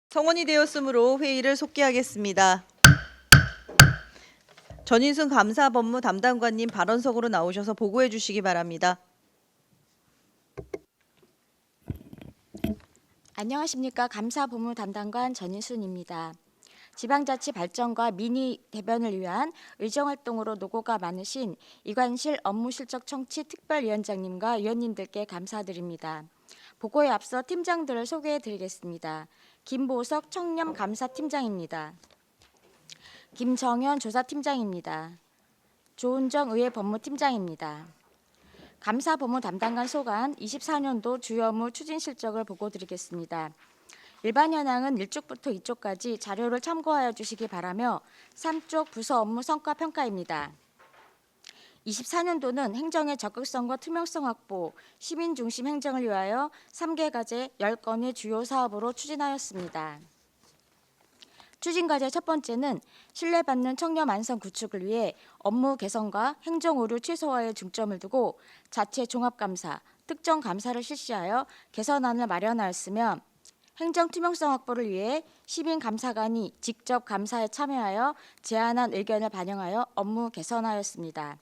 성원이 되었으므로 회의를 속기하겠습니다. 전인순 감사법무 담당관님 발언석으로 나오셔서 보고해 주시기 바랍니다. 안녕하십니까. 감사법무 담당관 전인순입니다. 지방자치 발전과 민의 대변을 위한 의정활동으로 노고가 많으신 이관실 업무실적 청취 특별위원장님과 위원님들께 감사드립니다. 보고에 앞서 팀장들을 소개해 드리겠습니다. 김보석 청렴감사팀장입니다. 김정현 조사팀장입니다. 조은정 의회법무팀장입니다. 감사법무 담당관 소관 24년도 주요 업무 추진 실적을 보고 드리겠습니다. 일반 현황은 1쪽부터 2쪽까지 자료를 참고하여 주시기 바라며 3쪽 부서 업무 성과 평가입니다. 24년도는 행정의 적극성과 투명성 확보, 시민 중심 행정을 위하여 3개 과제 10건의 주요 사업으로 추진하였습니다. 추진 과제 첫 번째는 신뢰받는 청렴 안성 구축을 위해 업무 개선과 행정 오류 최소화에 중점을 두고 자체 종합감사, 특정 감사를 실시하여 개선안을 마련하였으며 행정 투명성 확보를 위해 시민 감사관이 직접 감사에 참여하여 제안한 의견을 반영하여 업무 개선하였습니다.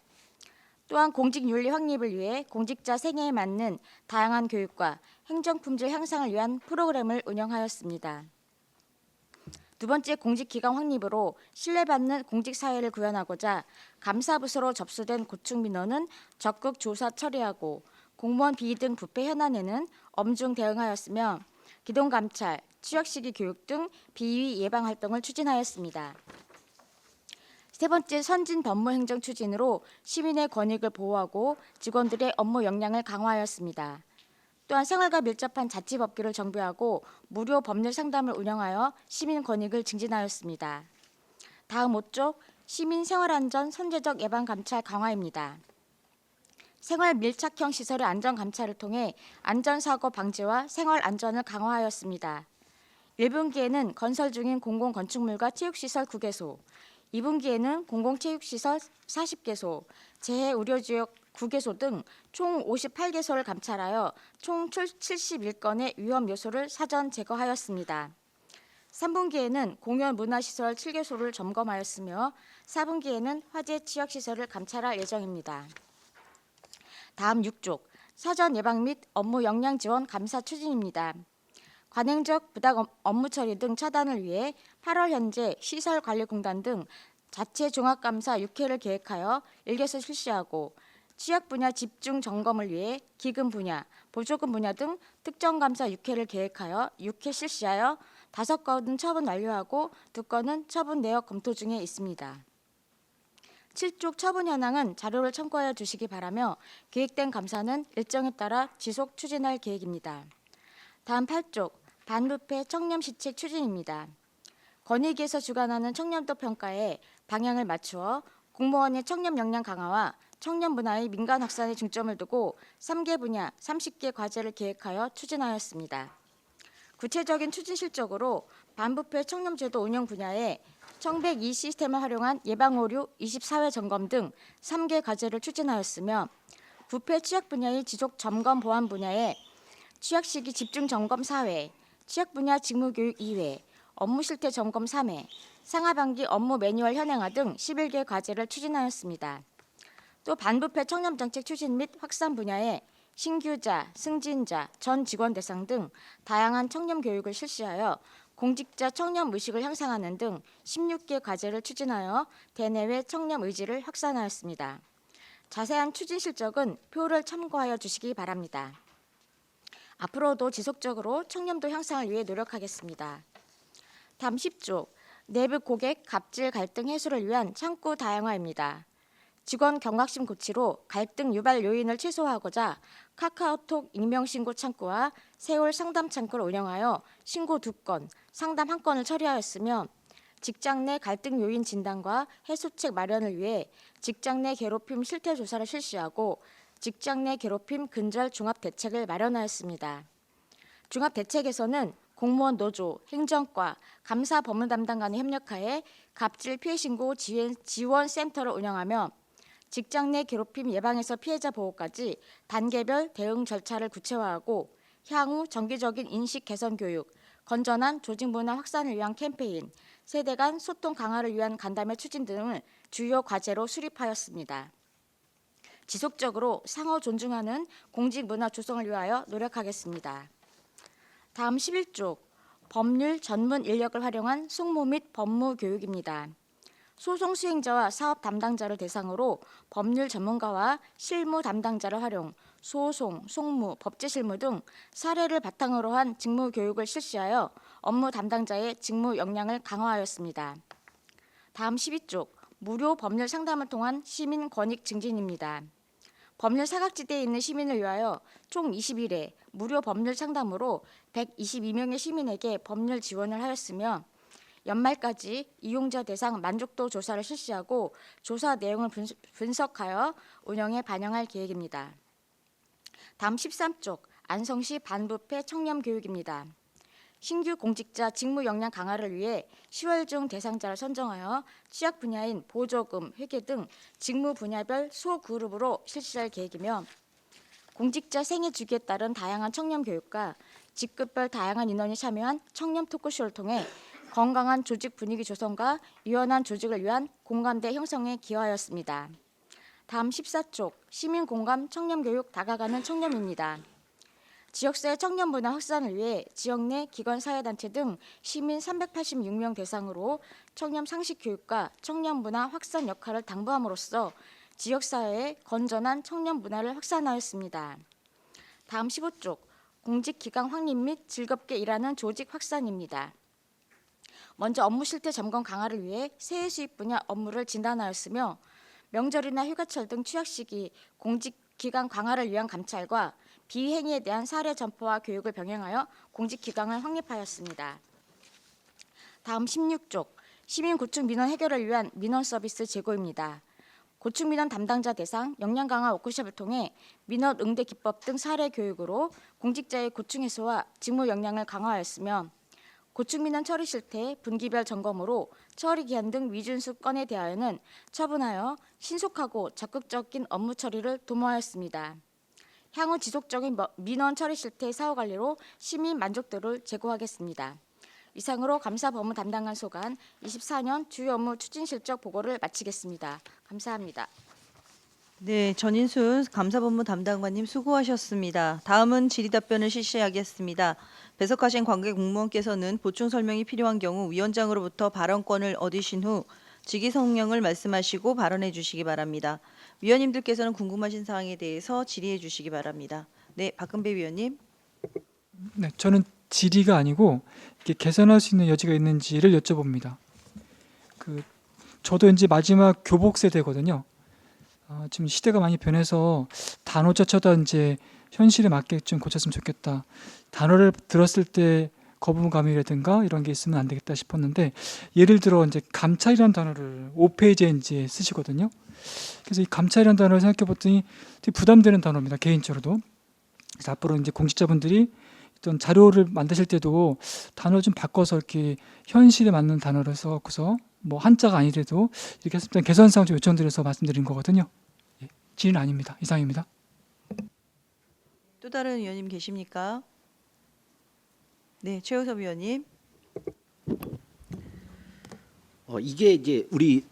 또한 공직윤리 확립을 위해 공직자 생애에 맞는 다양한 교육과 행정 품질 향상을 위한 프로그램을 운영하였습니다. 두 번째, 공직기강 확립으로 신뢰받는 공직사회를 구현하고자 감사부서로 접수된 고충 민원은 적극 조사 처리하고 공무원 비위 등 부패 현안에는 엄중 대응하였으며 기동감찰, 취약시기 교육 등 비위 예방 활동을 추진하였습니다. 세 번째, 선진 법무행정 추진으로 시민의 권익을 보호하고 직원들의 업무 역량을 강화하였습니다. 또한 생활과 밀접한 자치법규를 정비하고 무료 법률 상담을 운영하여 시민 권익을 증진하였습니다. 다음 5쪽, 시민 생활안전 선제적 예방 감찰 강화입니다. 생활 밀착형 시설의 안전 감찰을 통해 안전사고 방지와 생활 안전을 강화하였습니다. 1분기에는 건설 중인 공공건축물과 체육시설 9개소, 2분기에는 공공체육시설 40개소, 재해우려지역 9개소 등 총 58개소를 감찰하여 총 71건의 위험 요소를 사전 제거하였습니다. 3분기에는 공연문화시설 7개소를 점검하였으며 4분기에는 화재 취약시설을 감찰할 예정입니다. 다음 6쪽, 사전 예방 및 업무 역량 지원 감사 추진입니다. 관행적 부당 업무 처리 등 차단을 위해 8월 현재 시설관리공단 등 자체 종합감사 6회를 계획하여 1개소 실시하고 취약 분야 집중 점검을 위해 기금 분야, 보조금 분야 등 특정 감사 6회를 계획하여 6회 실시하여 5건은 처분 완료하고 2건은 처분 내역 검토 중에 있습니다. 7쪽 처분 현황은 자료를 참고하여 주시기 바라며 계획된 감사는 일정에 따라 지속 추진할 계획입니다. 다음 8쪽 반부패 청렴시책 추진입니다. 권익위에서 주관하는 청렴도 평가에 방향을 맞추어 공무원의 청렴 역량 강화와 청렴 문화의 민간 확산에 중점을 두고 3개 분야 30개 과제를 계획하여 추진하였습니다. 구체적인 추진 실적으로 반부패 청렴제도 운영 분야에 청백2 시스템을 활용한 예방오류 24회 점검 등 3개 과제를 추진하였으며 부패 취약 분야의 지속 점검 보완 분야에 취약시기 집중 점검 4회, 취약 분야 직무교육 2회, 업무 실태 점검 3회, 상하반기 업무 매뉴얼 현행화 등 11개 과제를 추진하였습니다. 또 반부패 청렴정책 추진 및 확산 분야에 신규자, 승진자, 전 직원 대상 등 다양한 청렴 교육을 실시하여 공직자 청렴 의식을 향상하는 등 16개 과제를 추진하여 대내외 청렴 의지를 확산하였습니다. 자세한 추진 실적은 표를 참고하여 주시기 바랍니다. 앞으로도 지속적으로 청렴도 향상을 위해 노력하겠습니다. 다음 10쪽, 내부 고객 갑질 갈등 해소를 위한 창구 다양화입니다. 직원 경각심 고치로 갈등 유발 요인을 최소화하고자 카카오톡 익명신고 창구와 세월 상담 창구를 운영하여 신고 2건, 상담 1건을 처리하였으며 직장 내 갈등 요인 진단과 해소책 마련을 위해 직장 내 괴롭힘 실태 조사를 실시하고 직장 내 괴롭힘 근절 종합대책을 마련하였습니다. 종합대책에서는 공무원 노조, 행정과, 감사 법무 담당관의 협력하에 갑질 피해 신고 지원 센터를 운영하며 직장 내 괴롭힘 예방에서 피해자 보호까지 단계별 대응 절차를 구체화하고 향후 정기적인 인식 개선 교육, 건전한 조직 문화 확산을 위한 캠페인, 세대 간 소통 강화를 위한 간담회 추진 등을 주요 과제로 수립하였습니다. 지속적으로 상호 존중하는 공직 문화 조성을 위하여 노력하겠습니다. 다음 11쪽, 법률 전문 인력을 활용한 송무 및 법무 교육입니다. 소송 수행자와 사업 담당자를 대상으로 법률 전문가와 실무 담당자를 활용, 소송, 송무, 법제 실무 등 사례를 바탕으로 한 직무 교육을 실시하여 업무 담당자의 직무 역량을 강화하였습니다. 다음 12쪽, 무료 법률 상담을 통한 시민 권익 증진입니다. 법률 사각지대에 있는 시민을 위하여 총 20일에 무료 법률 상담으로 122명의 시민에게 법률 지원을 하였으며 연말까지 이용자 대상 만족도 조사를 실시하고 조사 내용을 분석하여 운영에 반영할 계획입니다. 다음 13쪽, 안성시 반부패 청렴 교육입니다. 신규 공직자 직무 역량 강화를 위해 10월 중 대상자를 선정하여 취약 분야인 보조금, 회계 등 직무 분야별 소그룹으로 실시할 계획이며 공직자 생애 주기에 따른 다양한 청렴 교육과 직급별 다양한 인원이 참여한 청렴 토크쇼를 통해 건강한 조직 분위기 조성과 유연한 조직을 위한 공감대 형성에 기여하였습니다. 다음 14쪽, 시민 공감 청렴 교육 다가가는 청렴입니다. 지역사회 청년 문화 확산을 위해 지역 내 기관 사회단체 등 시민 386명 대상으로 청렴 상식 교육과 청년 문화 확산 역할을 당부함으로써 지역사회의 건전한 청년 문화를 확산하였습니다. 다음 15쪽, 공직기강 확립 및 즐겁게 일하는 조직 확산입니다. 먼저 업무 실태 점검 강화를 위해 세해 수입 분야 업무를 진단하였으며 명절이나 휴가철 등 취약 시기 공직기강 강화를 위한 감찰과 비행위에 대한 사례 전파와 교육을 병행하여 공직기강을 확립하였습니다. 다음 16쪽, 시민 고충 민원 해결을 위한 민원 서비스 제고입니다. 고충 민원 담당자 대상 역량 강화 워크숍을 통해 민원 응대 기법 등 사례 교육으로 공직자의 고충 해소와 직무 역량을 강화하였으며 고충 민원 처리 실태 분기별 점검으로 처리 기한 등 위준수 건에 대하여는 처분하여 신속하고 적극적인 업무 처리를 도모하였습니다. 향후 지속적인 민원 처리 실태 사후 관리로 시민 만족도를 제고하겠습니다. 이상으로 감사법무 담당관 소관 24년 주요 업무 추진 실적 보고를 마치겠습니다. 감사합니다. 네, 전인순 감사본부 담당관님 수고하셨습니다. 다음은 질의답변을 실시하겠습니다. 배석하신 관계 공무원께서는 보충 설명이 필요한 경우 위원장으로부터 발언권을 얻으신 후 직위 성명을 말씀하시고 발언해 주시기 바랍니다. 위원님들께서는 궁금하신 사항에 대해서 질의해 주시기 바랍니다. 네, 박근배 위원님. 네, 저는 질의가 아니고 이게 개선할 수 있는 여지가 있는지를 여쭤봅니다. 저도 이제 마지막 교복 세대거든요. 지금 시대가 많이 변해서 단어 자체도 이제 현실에 맞게 좀 고쳤으면 좋겠다. 단어를 들었을 때 거부감이라든가 이런 게 있으면 안 되겠다 싶었는데 예를 들어 이제 감찰이라는 단어를 5페이지에 이제 쓰시거든요. 그래서 이 감찰이라는 단어를 생각해 봤더니 되게 부담되는 단어입니다. 개인적으로도. 그래서 앞으로 이제 공직자분들이 어떤 자료를 만드실 때도 단어 좀 바꿔서 이렇게 현실에 맞는 단어를 써갖고서 뭐 한자가 아니래도 이렇게 했을 때 개선사항 좀 요청드려서 말씀드린 거거든요. 예, 질의는 아닙니다. 이상입니다. 또 다른 위원님 계십니까? 네, 최우섭 위원님. 이게 이제 우리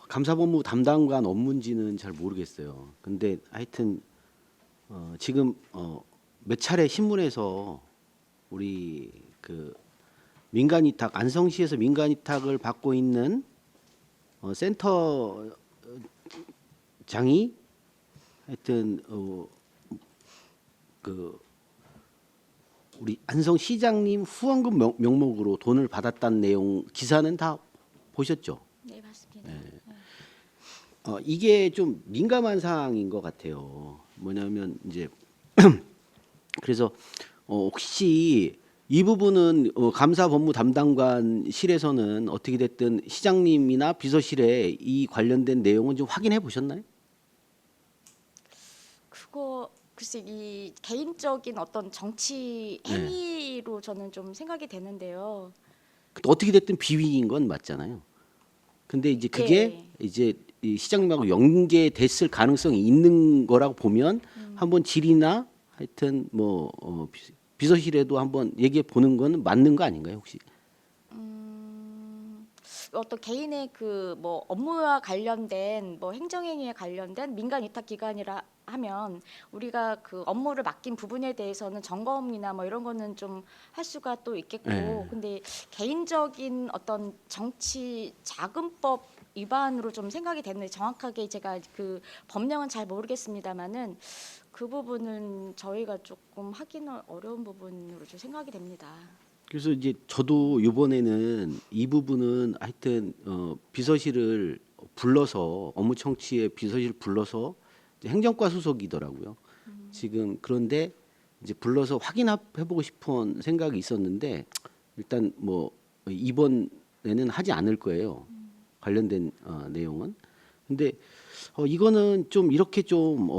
감사본부 담당관 업무인지는 잘 모르겠어요. 근데 하여튼 지금 몇 차례 신문에서 우리 그 민간 위탁 안성시에서 민간 위탁을 받고 있는 센터장이 하여튼 그 우리 안성시장님 후원금 명목으로 돈을 받았다는 내용 기사는 다 보셨죠? 네, 맞습니다. 이게 좀 민감한 사항인 것 같아요. 뭐냐면 이제 그래서 혹시 이 부분은 감사법무 담당관실에서는 어떻게 됐든 시장님이나 비서실에 이 관련된 내용은 좀 확인해 보셨나요? 그거 글쎄 이 개인적인 어떤 정치 행위로 저는 좀 생각이 되는데요. 어떻게 됐든 비위인 건 맞잖아요. 근데 이제 그게 예. 이제 이 시장님하고 연계됐을 가능성이 있는 거라고 보면 한번 질의나 하여튼 뭐 비서실에도 한번 얘기해 보는 건 맞는 거 아닌가요, 혹시? 어떤 개인의 그 뭐 업무와 관련된 뭐 행정행위에 관련된 민간 위탁 기관이라 하면 우리가 그 업무를 맡긴 부분에 대해서는 점검이나 뭐 이런 거는 좀 할 수가 또 있겠고, 네. 근데 개인적인 어떤 정치 자금법 위반으로 좀 생각이 되는데, 정확하게 제가 그 법령은 잘 모르겠습니다만은 그 부분은 저희가 조금 하기는 어려운 부분으로 좀 생각이 됩니다. 그래서 이제 저도 이번에는 이 부분은 하여튼 비서실을 불러서 업무 청취에 비서실 불러서 이제 행정과 소속이더라고요. 지금 그런데 이제 불러서 확인해 보고 싶은 생각이 있었는데 일단 뭐 이번에는 하지 않을 거예요. 관련된 내용은. 근데 이거는 좀 이렇게 좀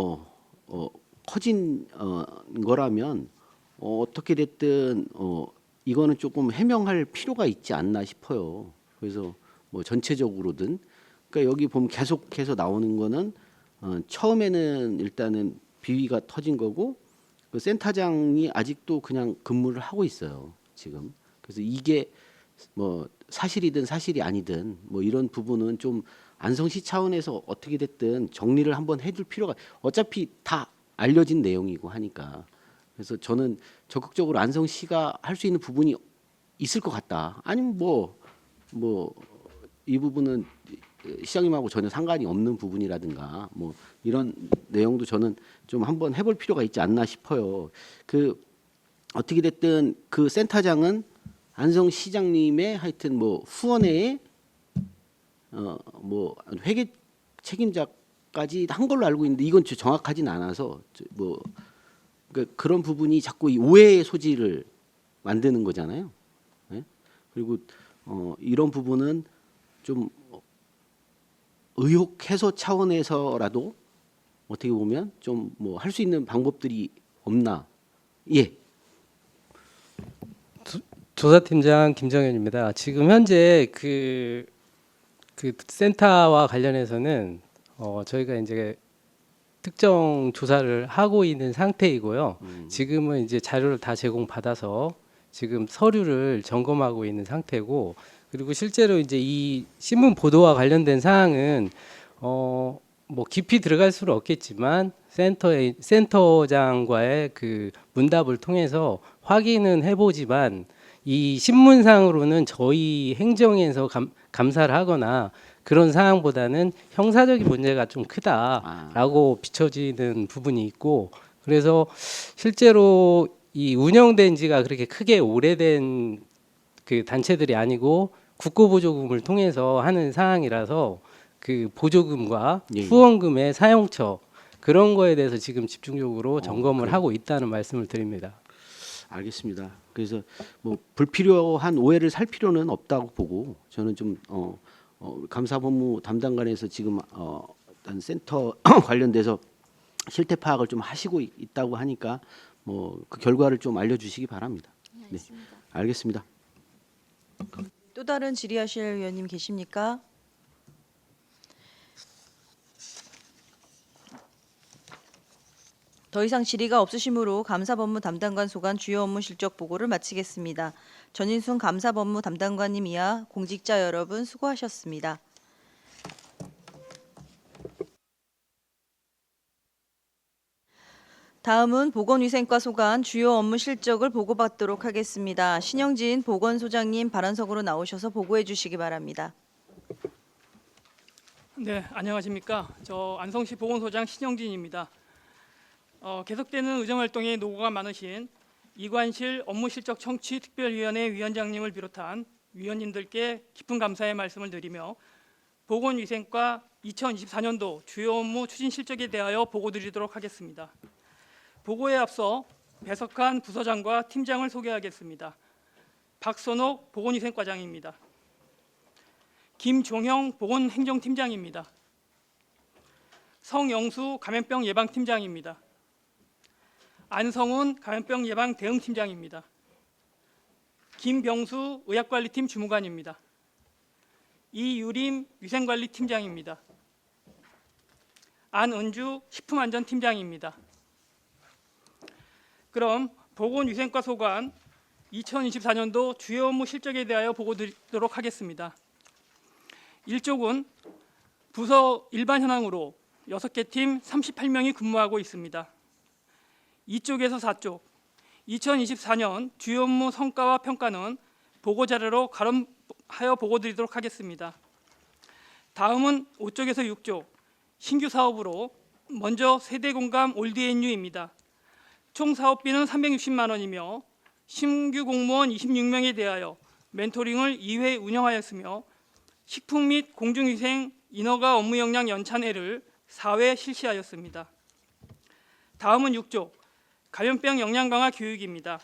커진 거라면 어떻게 됐든 이거는 조금 해명할 필요가 있지 않나 싶어요. 그래서 뭐 전체적으로든 그러니까 여기 보면 계속해서 나오는 거는 처음에는 일단은 비위가 터진 거고 그 센터장이 아직도 그냥 근무를 하고 있어요. 지금. 그래서 이게 뭐 사실이든 사실이 아니든 뭐 이런 부분은 좀 안성시 차원에서 어떻게 됐든 정리를 한번 해줄 필요가 어차피 다 알려진 내용이고 하니까 그래서 저는 적극적으로 안성시가 할 수 있는 부분이 있을 것 같다. 아니면 뭐 이 부분은 시장님하고 전혀 상관이 없는 부분이라든가 뭐 이런 내용도 저는 좀 한번 해볼 필요가 있지 않나 싶어요. 그 어떻게 됐든 그 센터장은 안성시장님의 하여튼 뭐 후원회의 뭐 회계 책임자까지 한 걸로 알고 있는데 이건 정확하진 않아서 뭐 그러니까 그런 부분이 자꾸 이 오해의 소지를 만드는 거잖아요. 예? 그리고 이런 부분은 좀 의혹 해소 차원에서라도 어떻게 보면 좀 뭐 할 수 있는 방법들이 없나? 예. 조사팀장 김정현입니다. 지금 현재 그 센터와 관련해서는 저희가 이제 특정 조사를 하고 있는 상태이고요. 지금은 이제 자료를 다 제공받아서 지금 서류를 점검하고 있는 상태고, 그리고 실제로 이제 이 신문 보도와 관련된 사항은 뭐 깊이 들어갈 수는 없겠지만 센터장과의 그 문답을 통해서 확인은 해보지만 이 신문상으로는 저희 행정에서 감사를 하거나 그런 사항보다는 형사적인 문제가 좀 크다라고 비춰지는 부분이 있고, 그래서 실제로 이 운영된 지가 그렇게 크게 오래된 그 단체들이 아니고 국고보조금을 통해서 하는 사항이라서 그 보조금과 예. 후원금의 사용처 그런 거에 대해서 지금 집중적으로 점검을 그래요. 하고 있다는 말씀을 드립니다. 알겠습니다. 그래서 뭐 불필요한 오해를 살 필요는 없다고 보고 저는 좀 감사법무 담당관에서 지금 어떤 센터 관련돼서 실태 파악을 좀 하시고 있다고 하니까 뭐 그 결과를 좀 알려주시기 바랍니다. 네, 알겠습니다. 또 다른 질의하실 의원님 계십니까? 더 이상 질의가 없으시므로 감사법무 담당관 소관 주요 업무 실적 보고를 마치겠습니다. 전인순 감사법무 담당관님 이하 공직자 여러분 수고하셨습니다. 다음은 보건위생과 소관 주요 업무 실적을 보고받도록 하겠습니다. 신영진 보건소장님 발언석으로 나오셔서 보고해 주시기 바랍니다. 네, 안녕하십니까. 저 안성시 보건소장 신영진입니다. 계속되는 의정활동에 노고가 많으신 이관실 업무실적 청취 특별위원회 위원장님을 비롯한 위원님들께 깊은 감사의 말씀을 드리며 보건위생과 2024년도 주요 업무 추진 실적에 대하여 보고드리도록 하겠습니다. 보고에 앞서 배석한 부서장과 팀장을 소개하겠습니다. 박선옥 보건위생과장입니다. 김종형 보건행정팀장입니다. 성영수 감염병 예방팀장입니다. 안성훈 감염병 예방 대응팀장입니다. 김병수 의학관리팀 주무관입니다. 이유림 위생관리팀장입니다. 안은주 식품안전팀장입니다. 그럼 보건위생과 소관 2024년도 주요 업무 실적에 대하여 보고 드리도록 하겠습니다. 1쪽은 부서 일반 현황으로 6개 팀 38명이 근무하고 있습니다. 2쪽에서 4쪽 2024년 주요 업무 성과와 평가는 보고 자료로 가름하여 보고 드리도록 하겠습니다. 다음은 5쪽에서 6쪽 신규 사업으로 먼저 세대공감 올드NU입니다. 총 사업비는 360만 원이며 신규 공무원 26명에 대하여 멘토링을 2회 운영하였으며 식품 및 공중위생 인허가 업무 역량 연찬회를 4회 실시하였습니다. 다음은 6쪽 감염병 역량 강화 교육입니다.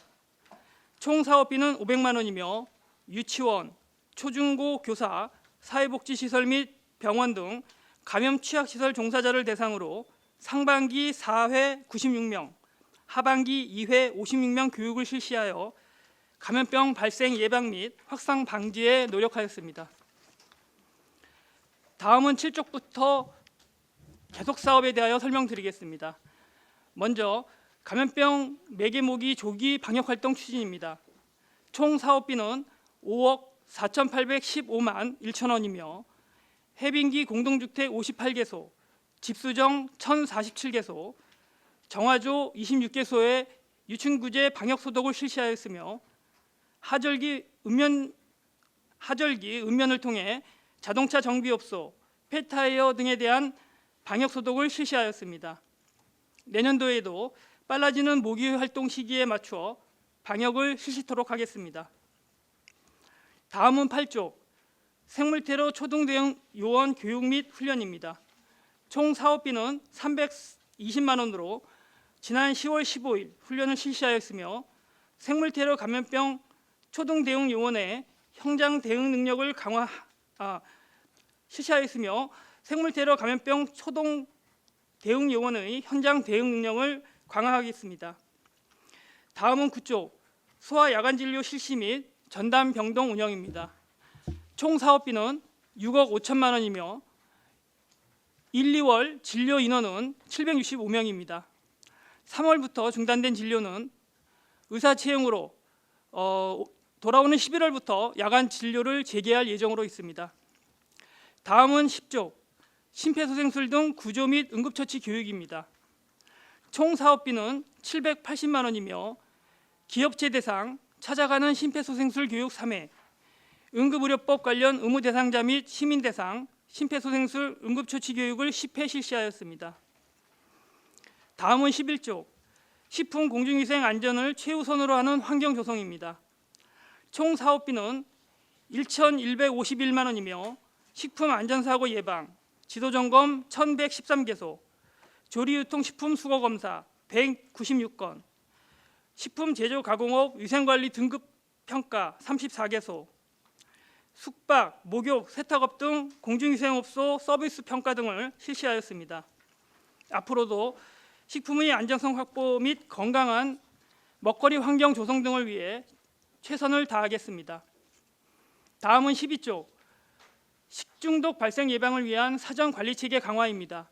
총 사업비는 500만 원이며 유치원, 초중고 교사, 사회복지시설 및 병원 등 감염 취약시설 종사자를 대상으로 상반기 4회 96명, 하반기 2회 56명 교육을 실시하여 감염병 발생 예방 및 확산 방지에 노력하였습니다. 다음은 7쪽부터 계속 사업에 대하여 설명드리겠습니다. 먼저 감염병 매개모기 조기 방역 활동 추진입니다. 총 사업비는 5억 4,815만 1천 원이며 해빙기 공동주택 58개소, 집수정 1,047개소, 정화조 26개소에 유충구제 방역 소독을 실시하였으며 하절기 읍면을 통해 자동차 정비업소, 폐타이어 등에 대한 방역 소독을 실시하였습니다. 내년도에도 빨라지는 모기 활동 시기에 맞추어 방역을 실시토록 하겠습니다. 다음은 8쪽 생물테러 초동 대응 요원 교육 및 훈련입니다. 총 사업비는 320만 원으로 지난 10월 15일 훈련을 실시하였으며 생물테러 감염병 초동 대응 요원의 현장 대응 능력을 실시하였으며 생물테러 감염병 초동 대응 요원의 현장 대응 능력을 강화하겠습니다. 다음은 9쪽 소아 야간 진료 실시 및 전담 병동 운영입니다. 총 사업비는 6억 5천만 원이며 1, 2월 진료 인원은 765명입니다. 3월부터 중단된 진료는 의사 채용으로 돌아오는 11월부터 야간 진료를 재개할 예정으로 있습니다. 다음은 10쪽 심폐소생술 등 구조 및 응급처치 교육입니다. 총 사업비는 780만 원이며 기업체 대상 찾아가는 심폐소생술 교육 3회, 응급의료법 관련 의무 대상자 및 시민 대상 심폐소생술 응급처치 교육을 10회 실시하였습니다. 다음은 11쪽 식품 공중위생 안전을 최우선으로 하는 환경 조성입니다. 총 사업비는 1,151만 원이며 식품 안전사고 예방, 지도점검 1,113개소, 조리유통식품 수거검사 196건, 식품 제조 가공업 위생관리 등급평가 34개소, 숙박, 목욕, 세탁업 등 공중위생업소 서비스 평가 등을 실시하였습니다. 앞으로도 식품의 안정성 확보 및 건강한 먹거리 환경 조성 등을 위해 최선을 다하겠습니다. 다음은 12쪽 식중독 발생 예방을 위한 사전 관리 체계 강화입니다.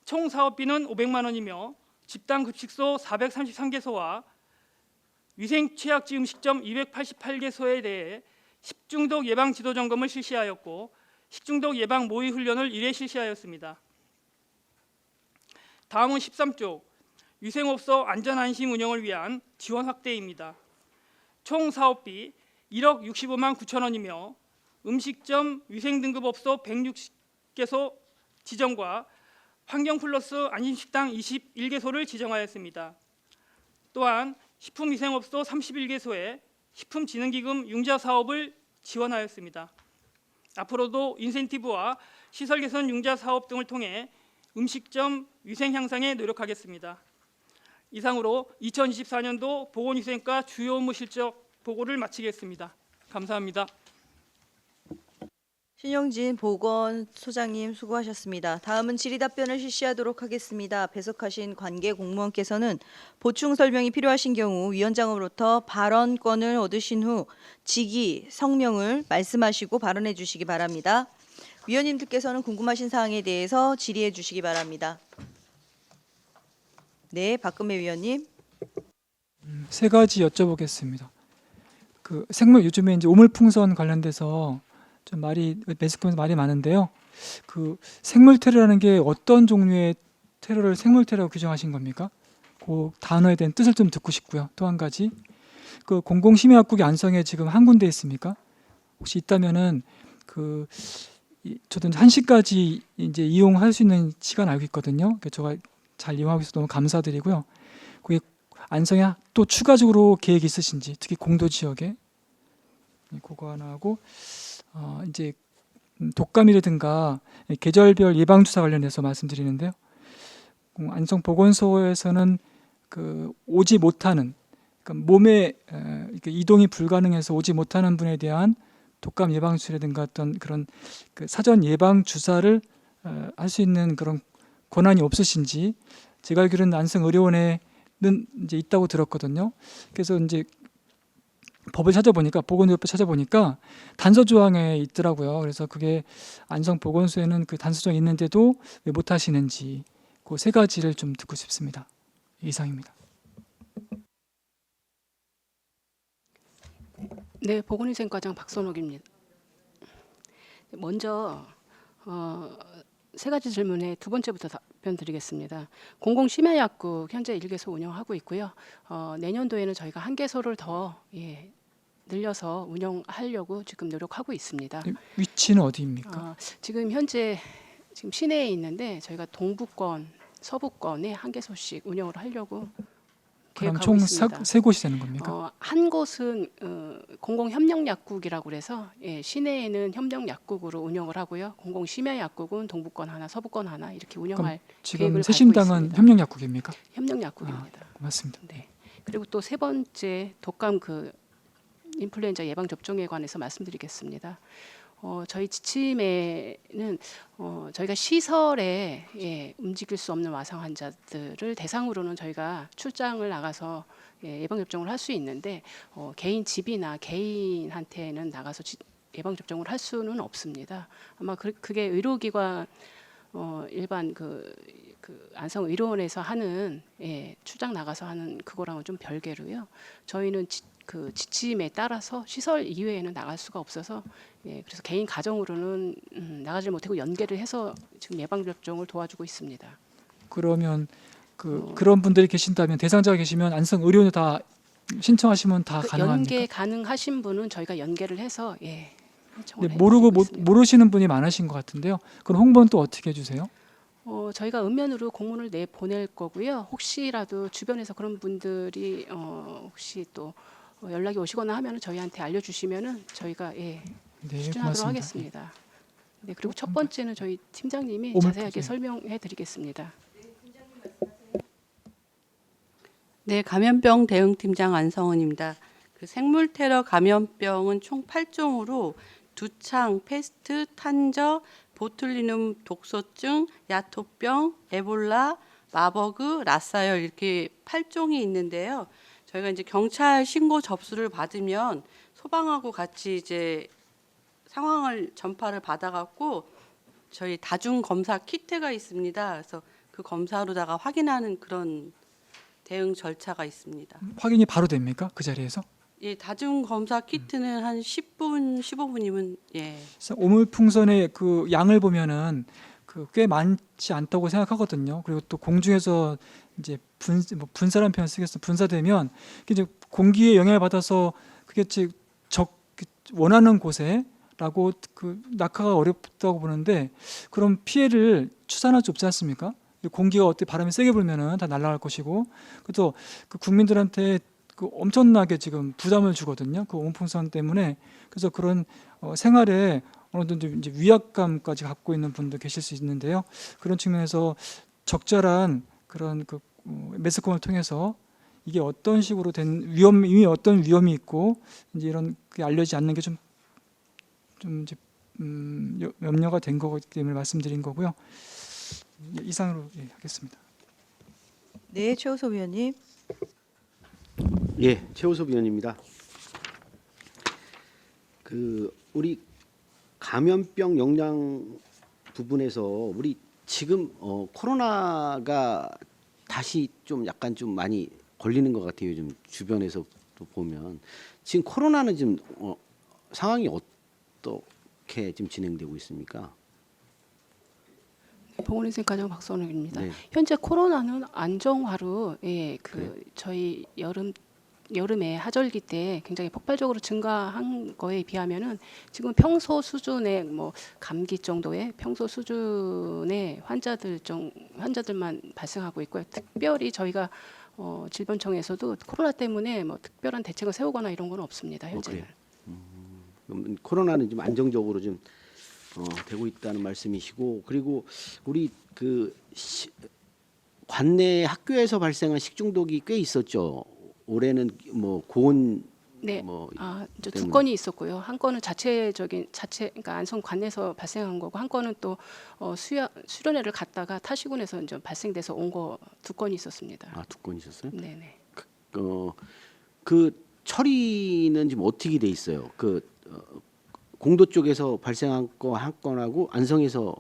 총 사업비는 500만 원이며 집단 급식소 433개소와 위생 취약지 음식점 288개소에 대해 식중독 예방 지도 점검을 실시하였고 식중독 예방 모의 훈련을 1회 실시하였습니다. 다음은 13쪽 위생업소 안전안심 운영을 위한 지원 확대입니다. 총 사업비 1억 65만 9천 원이며 음식점 위생등급업소 160개소 지정과 환경플러스 안심식당 21개소를 지정하였습니다. 또한 식품위생업소 31개소에 식품진흥기금 융자 사업을 지원하였습니다. 앞으로도 인센티브와 시설 개선 융자 사업 등을 통해 음식점 위생 향상에 노력하겠습니다. 이상으로 2024년도 보건위생과 주요 업무 실적 보고를 마치겠습니다. 감사합니다. 신용진 보건소장님 수고하셨습니다. 다음은 질의답변을 실시하도록 하겠습니다. 배석하신 관계 공무원께서는 보충 설명이 필요하신 경우 위원장으로부터 발언권을 얻으신 후 직위, 성명을 말씀하시고 발언해 주시기 바랍니다. 위원님들께서는 궁금하신 사항에 대해서 질의해 주시기 바랍니다. 네, 박금매 위원님. 세 가지 여쭤보겠습니다. 그 생물 요즘에 이제 오물풍선 관련돼서 좀 말이 매스컴에서 말이 많은데요. 그 생물 테러라는 게 어떤 종류의 테러를 생물 테러로 규정하신 겁니까? 그 단어에 대한 뜻을 좀 듣고 싶고요. 또 한 가지 그 공공심해약국이 안성에 지금 한 군데 있습니까? 혹시 있다면은 저도 이제 1시까지 이제 이용할 수 있는 시간 알고 있거든요. 제가 잘 이용하고 있어서 너무 감사드리고요. 거기 안성에 또 추가적으로 계획이 있으신지, 특히 공도 지역에 그거 하나 하고 이제 독감이라든가 계절별 예방 주사 관련해서 말씀드리는데요. 안성 보건소에서는 그 오지 못하는 그러니까 몸에 이렇게 이동이 불가능해서 오지 못하는 분에 대한 독감 예방 주사라든가 어떤 그런 그 사전 예방 주사를 할 수 있는 그런 권한이 없으신지 제가 알기로는 안성 의료원에는 이제 있다고 들었거든요. 그래서 이제 법을 찾아보니까 보건의료법 찾아보니까 단서 조항에 있더라고요. 그래서 그게 안성 보건소에는 그 단서 조항이 있는데도 왜 못 하시는지 그 세 가지를 좀 듣고 싶습니다. 이상입니다. 네, 보건위생과장 박선옥입니다. 먼저 세 가지 질문에 두 번째부터 답변 드리겠습니다. 공공심야약국 현재 1개소 운영하고 있고요. 내년도에는 저희가 1개소를 더 늘려서 운영하려고 지금 노력하고 있습니다. 위치는 어디입니까? 지금 현재 시내에 있는데 저희가 동부권, 서부권에 1개소씩 운영을 하려고 그럼 계획하고 총 있습니다. 세 곳이 되는 겁니까? 한 곳은 공공협력약국이라고 그래서 시내에는 협력약국으로 운영을 하고요. 공공심야약국은 동부권 하나, 서부권 하나 이렇게 운영할 지금 계획을 새신당은 갖고 있습니다. 협력약국입니까? 협력약국입니다. 고맙습니다. 네. 그리고 또 세 번째 독감 인플루엔자 예방 접종에 관해서 말씀드리겠습니다. 저희 지침에는 저희가 시설에 움직일 수 없는 와상 환자들을 대상으로는 저희가 출장을 나가서 예방 접종을 할 수 있는데 개인 집이나 개인한테는 나가서 예방 접종을 할 수는 없습니다. 아마 그게 의료기관 일반 그 안성 의료원에서 하는 출장 나가서 하는 그거랑은 좀 별개로요. 저희는 그 지침에 따라서 시설 이외에는 나갈 수가 없어서 그래서 개인 가정으로는 나가지 못하고 연계를 해서 지금 예방 접종을 도와주고 있습니다. 그러면 그런 분들이 계신다면 대상자가 계시면 안성 의료원에 다 신청하시면 다 가능합니까? 연계 가능하신 분은 저희가 연계를 해서 근데 모르시는 분이 많으신 것 같은데요. 그럼 홍보는 또 어떻게 해주세요? 저희가 읍면으로 공문을 내보낼 거고요. 혹시라도 주변에서 그런 분들이 혹시 또 연락이 오시거나 하면 저희한테 알려주시면은 저희가 추진하도록 고맙습니다. 하겠습니다. 네, 그리고 첫 번째는 저희 팀장님이 오물 자세하게 푸세요. 설명해드리겠습니다. 네, 감염병 대응팀장 안성은입니다. 그 생물 테러 감염병은 총 8종으로 두창, 패스트, 탄저, 보툴리눔 독소증, 야토병, 에볼라, 마버그, 라사열 이렇게 8종이 있는데요. 저희가 이제 경찰 신고 접수를 받으면 소방하고 같이 이제 상황을 전파를 받아갖고 저희 다중 검사 키트가 있습니다. 그래서 그 검사로다가 확인하는 그런 대응 절차가 있습니다. 확인이 바로 됩니까? 그 자리에서? 예, 다중 검사 키트는 한 10분, 15분이면 오물풍선의 그 양을 보면은 꽤 많지 않다고 생각하거든요. 그리고 또 공중에서 이제 분사라는 표현 쓰겠어. 분사되면 이제 공기에 영향을 받아서 그게 원하는 곳에라고 낙하가 어렵다고 보는데 그럼 피해를 추산할 수 없지 않습니까? 공기가 어떻게 바람이 세게 불면은 다 날아갈 것이고, 그래서 국민들한테 엄청나게 지금 부담을 주거든요. 그 오물풍선 때문에. 그래서 그런 생활에 어느 정도 이제 위압감까지 갖고 있는 분도 계실 수 있는데요. 그런 측면에서 적절한 그런 매스컴을 통해서 이게 어떤 식으로 된 이미 어떤 위험이 있고 이제 이런 게 알려지지 않는 게 좀 이제 염려가 된 거기 때문에 말씀드린 거고요. 이상으로 하겠습니다. 네, 최호섭 위원님. 예, 최호섭 위원입니다. 우리 감염병 역량 부분에서 우리 지금 코로나가 다시 좀 약간 좀 많이 걸리는 것 같아요. 요즘 주변에서 또 보면 지금 코로나는 지금 상황이 어떻게 지금 진행되고 있습니까? 보건위생 과장 박선욱입니다. 네. 현재 코로나는 안정화로 그래요? 저희 여름에 하절기 때 굉장히 폭발적으로 증가한 거에 비하면은 지금 평소 수준의 뭐 감기 정도의 평소 수준의 환자들만 발생하고 있고요. 특별히 저희가 질병청에서도 코로나 때문에 뭐 특별한 대책을 세우거나 이런 건 없습니다. 현재는. 그래요? 그럼 코로나는 좀 안정적으로 좀 되고 있다는 말씀이시고, 그리고 우리 관내 학교에서 발생한 식중독이 꽤 있었죠. 올해는 뭐 고온 네, 뭐 이제 때문에. 두 건이 있었고요. 한 건은 그러니까 안성 관내에서 발생한 거고, 한 건은 또 수련회를 갔다가 타시군에서 이제 발생돼서 온 거 두 건이 있었습니다. 두 건 있었어요? 네네. 그 처리는 지금 어떻게 돼 있어요? 공도 쪽에서 발생한 거 한 건하고 안성에서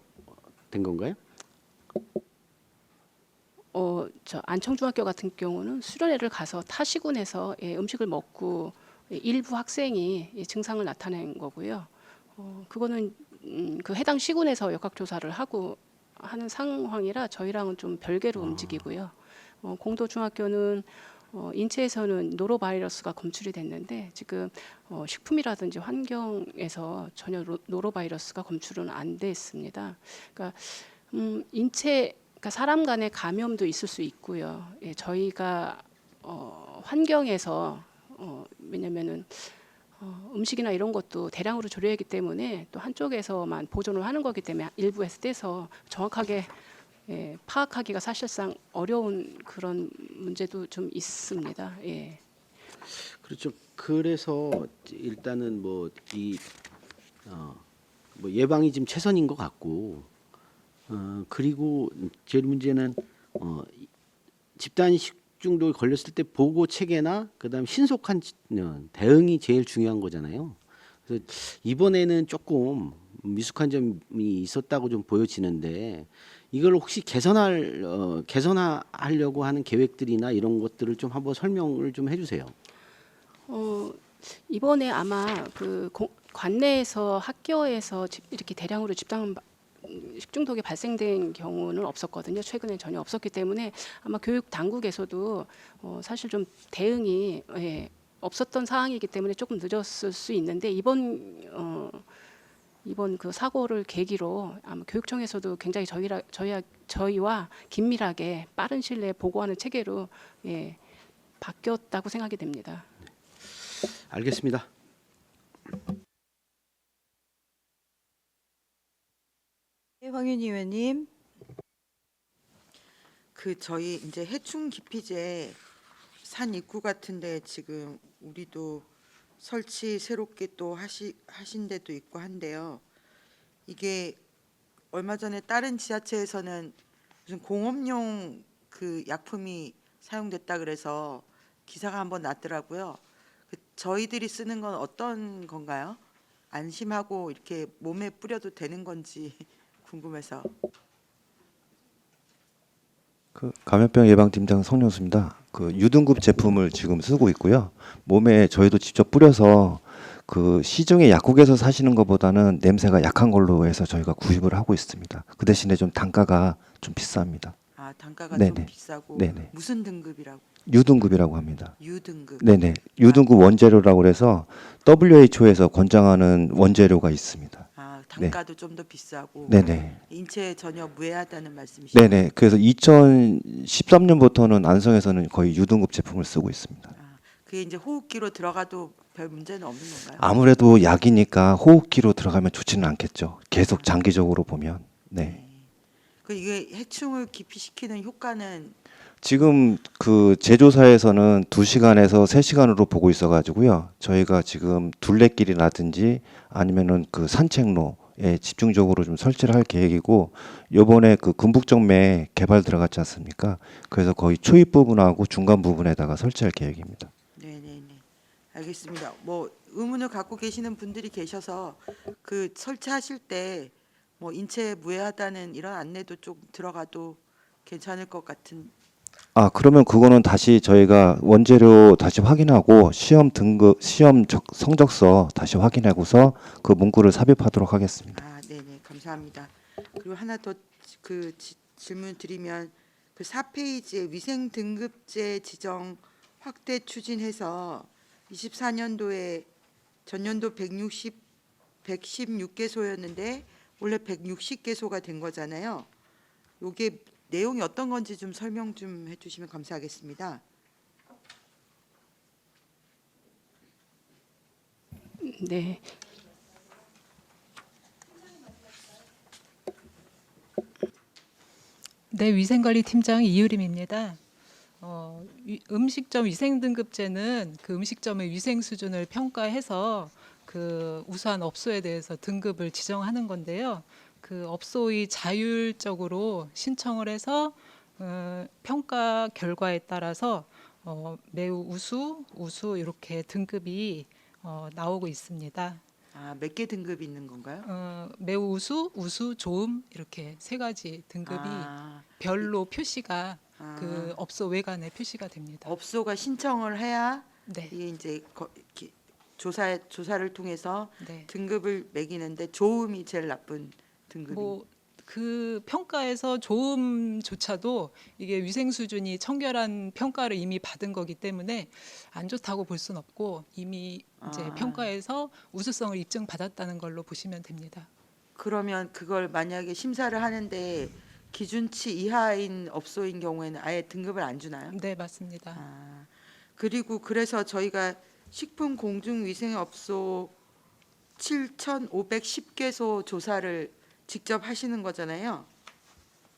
된 건가요? 저 안청중학교 같은 경우는 수련회를 가서 타시군에서 음식을 먹고 일부 학생이 증상을 나타낸 거고요. 그거는 그 해당 시군에서 역학조사를 하고 하는 상황이라 저희랑은 좀 별개로 움직이고요. 공도중학교는 인체에서는 노로바이러스가 검출이 됐는데 지금 식품이라든지 환경에서 전혀 노로바이러스가 검출은 안 됐습니다. 그러니까 그러니까 사람 간의 감염도 있을 수 있고요. 저희가 환경에서 왜냐면은 음식이나 이런 것도 대량으로 조리하기 때문에 또 한쪽에서만 보존을 하는 거기 때문에 일부에서 떼서 정확하게 파악하기가 사실상 어려운 그런 문제도 좀 있습니다. 예. 그렇죠. 그래서 일단은 뭐 예방이 지금 최선인 것 같고, 그리고 제일 문제는 집단 식중독에 걸렸을 때 보고 체계나 그다음 신속한 대응이 제일 중요한 거잖아요. 그래서 이번에는 조금 미숙한 점이 있었다고 좀 보여지는데, 이걸 혹시 개선하려고 하는 계획들이나 이런 것들을 좀 한번 설명을 좀 해주세요. 이번에 아마 관내에서 학교에서 이렇게 대량으로 식중독이 발생된 경우는 없었거든요. 최근에 전혀 없었기 때문에 아마 교육 당국에서도 사실 좀 대응이 없었던 상황이기 때문에 조금 늦었을 수 있는데 이번 그 사고를 계기로 아마 교육청에서도 굉장히 저희와 긴밀하게 빠른 시일 내에 보고하는 체계로 바뀌었다고 생각이 됩니다. 알겠습니다. 황윤희 의원님. 저희 이제 해충 기피제 산 입구 같은데 지금 우리도 설치 새롭게 또 하신 데도 있고 한데요. 이게 얼마 전에 다른 지자체에서는 무슨 공업용 약품이 사용됐다 그래서 기사가 한번 났더라고요. 저희들이 쓰는 건 어떤 건가요? 안심하고 이렇게 몸에 뿌려도 되는 건지 궁금해서. 감염병 예방팀장 성명수입니다. 유등급 제품을 지금 쓰고 있고요. 몸에 저희도 직접 뿌려서 시중에 약국에서 사시는 것보다는 냄새가 약한 걸로 해서 저희가 구입을 하고 있습니다. 그 대신에 좀 단가가 좀 비쌉니다. 단가가 네네. 좀 비싸고. 네네. 무슨 등급이라고? 유등급이라고 합니다. 유등급. 네네. 유등급 원재료라고 그래서 WHO에서 권장하는 원재료가 있습니다. 단가도 좀 더 비싸고. 네네. 인체에 전혀 무해하다는 말씀이시죠? 네네. 그래서 2013년부터는 안성에서는 거의 유등급 제품을 쓰고 있습니다. 그게 이제 호흡기로 들어가도 별 문제는 없는 건가요? 아무래도 약이니까 호흡기로 들어가면 좋지는 않겠죠. 계속 장기적으로 보면. 네. 이게 해충을 기피시키는 효과는 지금 제조사에서는 2시간에서 3시간으로 보고 있어가지고요. 저희가 지금 둘레길이라든지 아니면은 산책로에 집중적으로 좀 설치를 할 계획이고, 요번에 금북정매 개발 들어갔지 않습니까? 그래서 거의 초입 부분하고 중간 부분에다가 설치할 계획입니다. 네네네. 알겠습니다. 뭐 의문을 갖고 계시는 분들이 계셔서 설치하실 때 뭐 인체에 무해하다는 이런 안내도 좀 들어가도 괜찮을 것 같은 그러면 그거는 다시 저희가 원재료 다시 확인하고 시험 등급, 성적서 다시 확인하고서 그 문구를 삽입하도록 하겠습니다. 아, 네네, 감사합니다. 그리고 하나 더 질문 드리면 그 4페이지에 위생 등급제 지정 확대 추진해서 24년도에 전년도 116개소였는데 원래 160개소가 된 거잖아요. 요게 내용이 어떤 건지 좀 설명 좀 해주시면 감사하겠습니다. 네. 네, 위생관리팀장 이유림입니다. 음식점 위생등급제는 그 음식점의 위생 수준을 평가해서 그 우수한 업소에 대해서 등급을 지정하는 건데요. 그 업소의 자율적으로 신청을 해서 평가 결과에 따라서 매우 우수 이렇게 등급이 나오고 있습니다. 몇 개 등급이 있는 건가요? 매우 우수, 좋음 이렇게 세 가지 등급이 별로 표시가 그 업소 외관에 표시가 됩니다. 업소가 신청을 해야 네, 이게 이제 조사를 통해서 네. 등급을 매기는데 좋음이 제일 나쁜 등급이. 뭐 그 평가에서 좋음조차도 이게 위생 수준이 청결한 평가를 이미 받은 거기 때문에 안 좋다고 볼 수는 없고 이미 이제 평가에서 우수성을 입증받았다는 걸로 보시면 됩니다. 그러면 그걸 만약에 심사를 하는데 기준치 이하인 업소인 경우에는 아예 등급을 안 주나요? 네, 맞습니다. 그리고 그래서 저희가 식품공중위생업소 7,510개소 조사를 직접 하시는 거잖아요.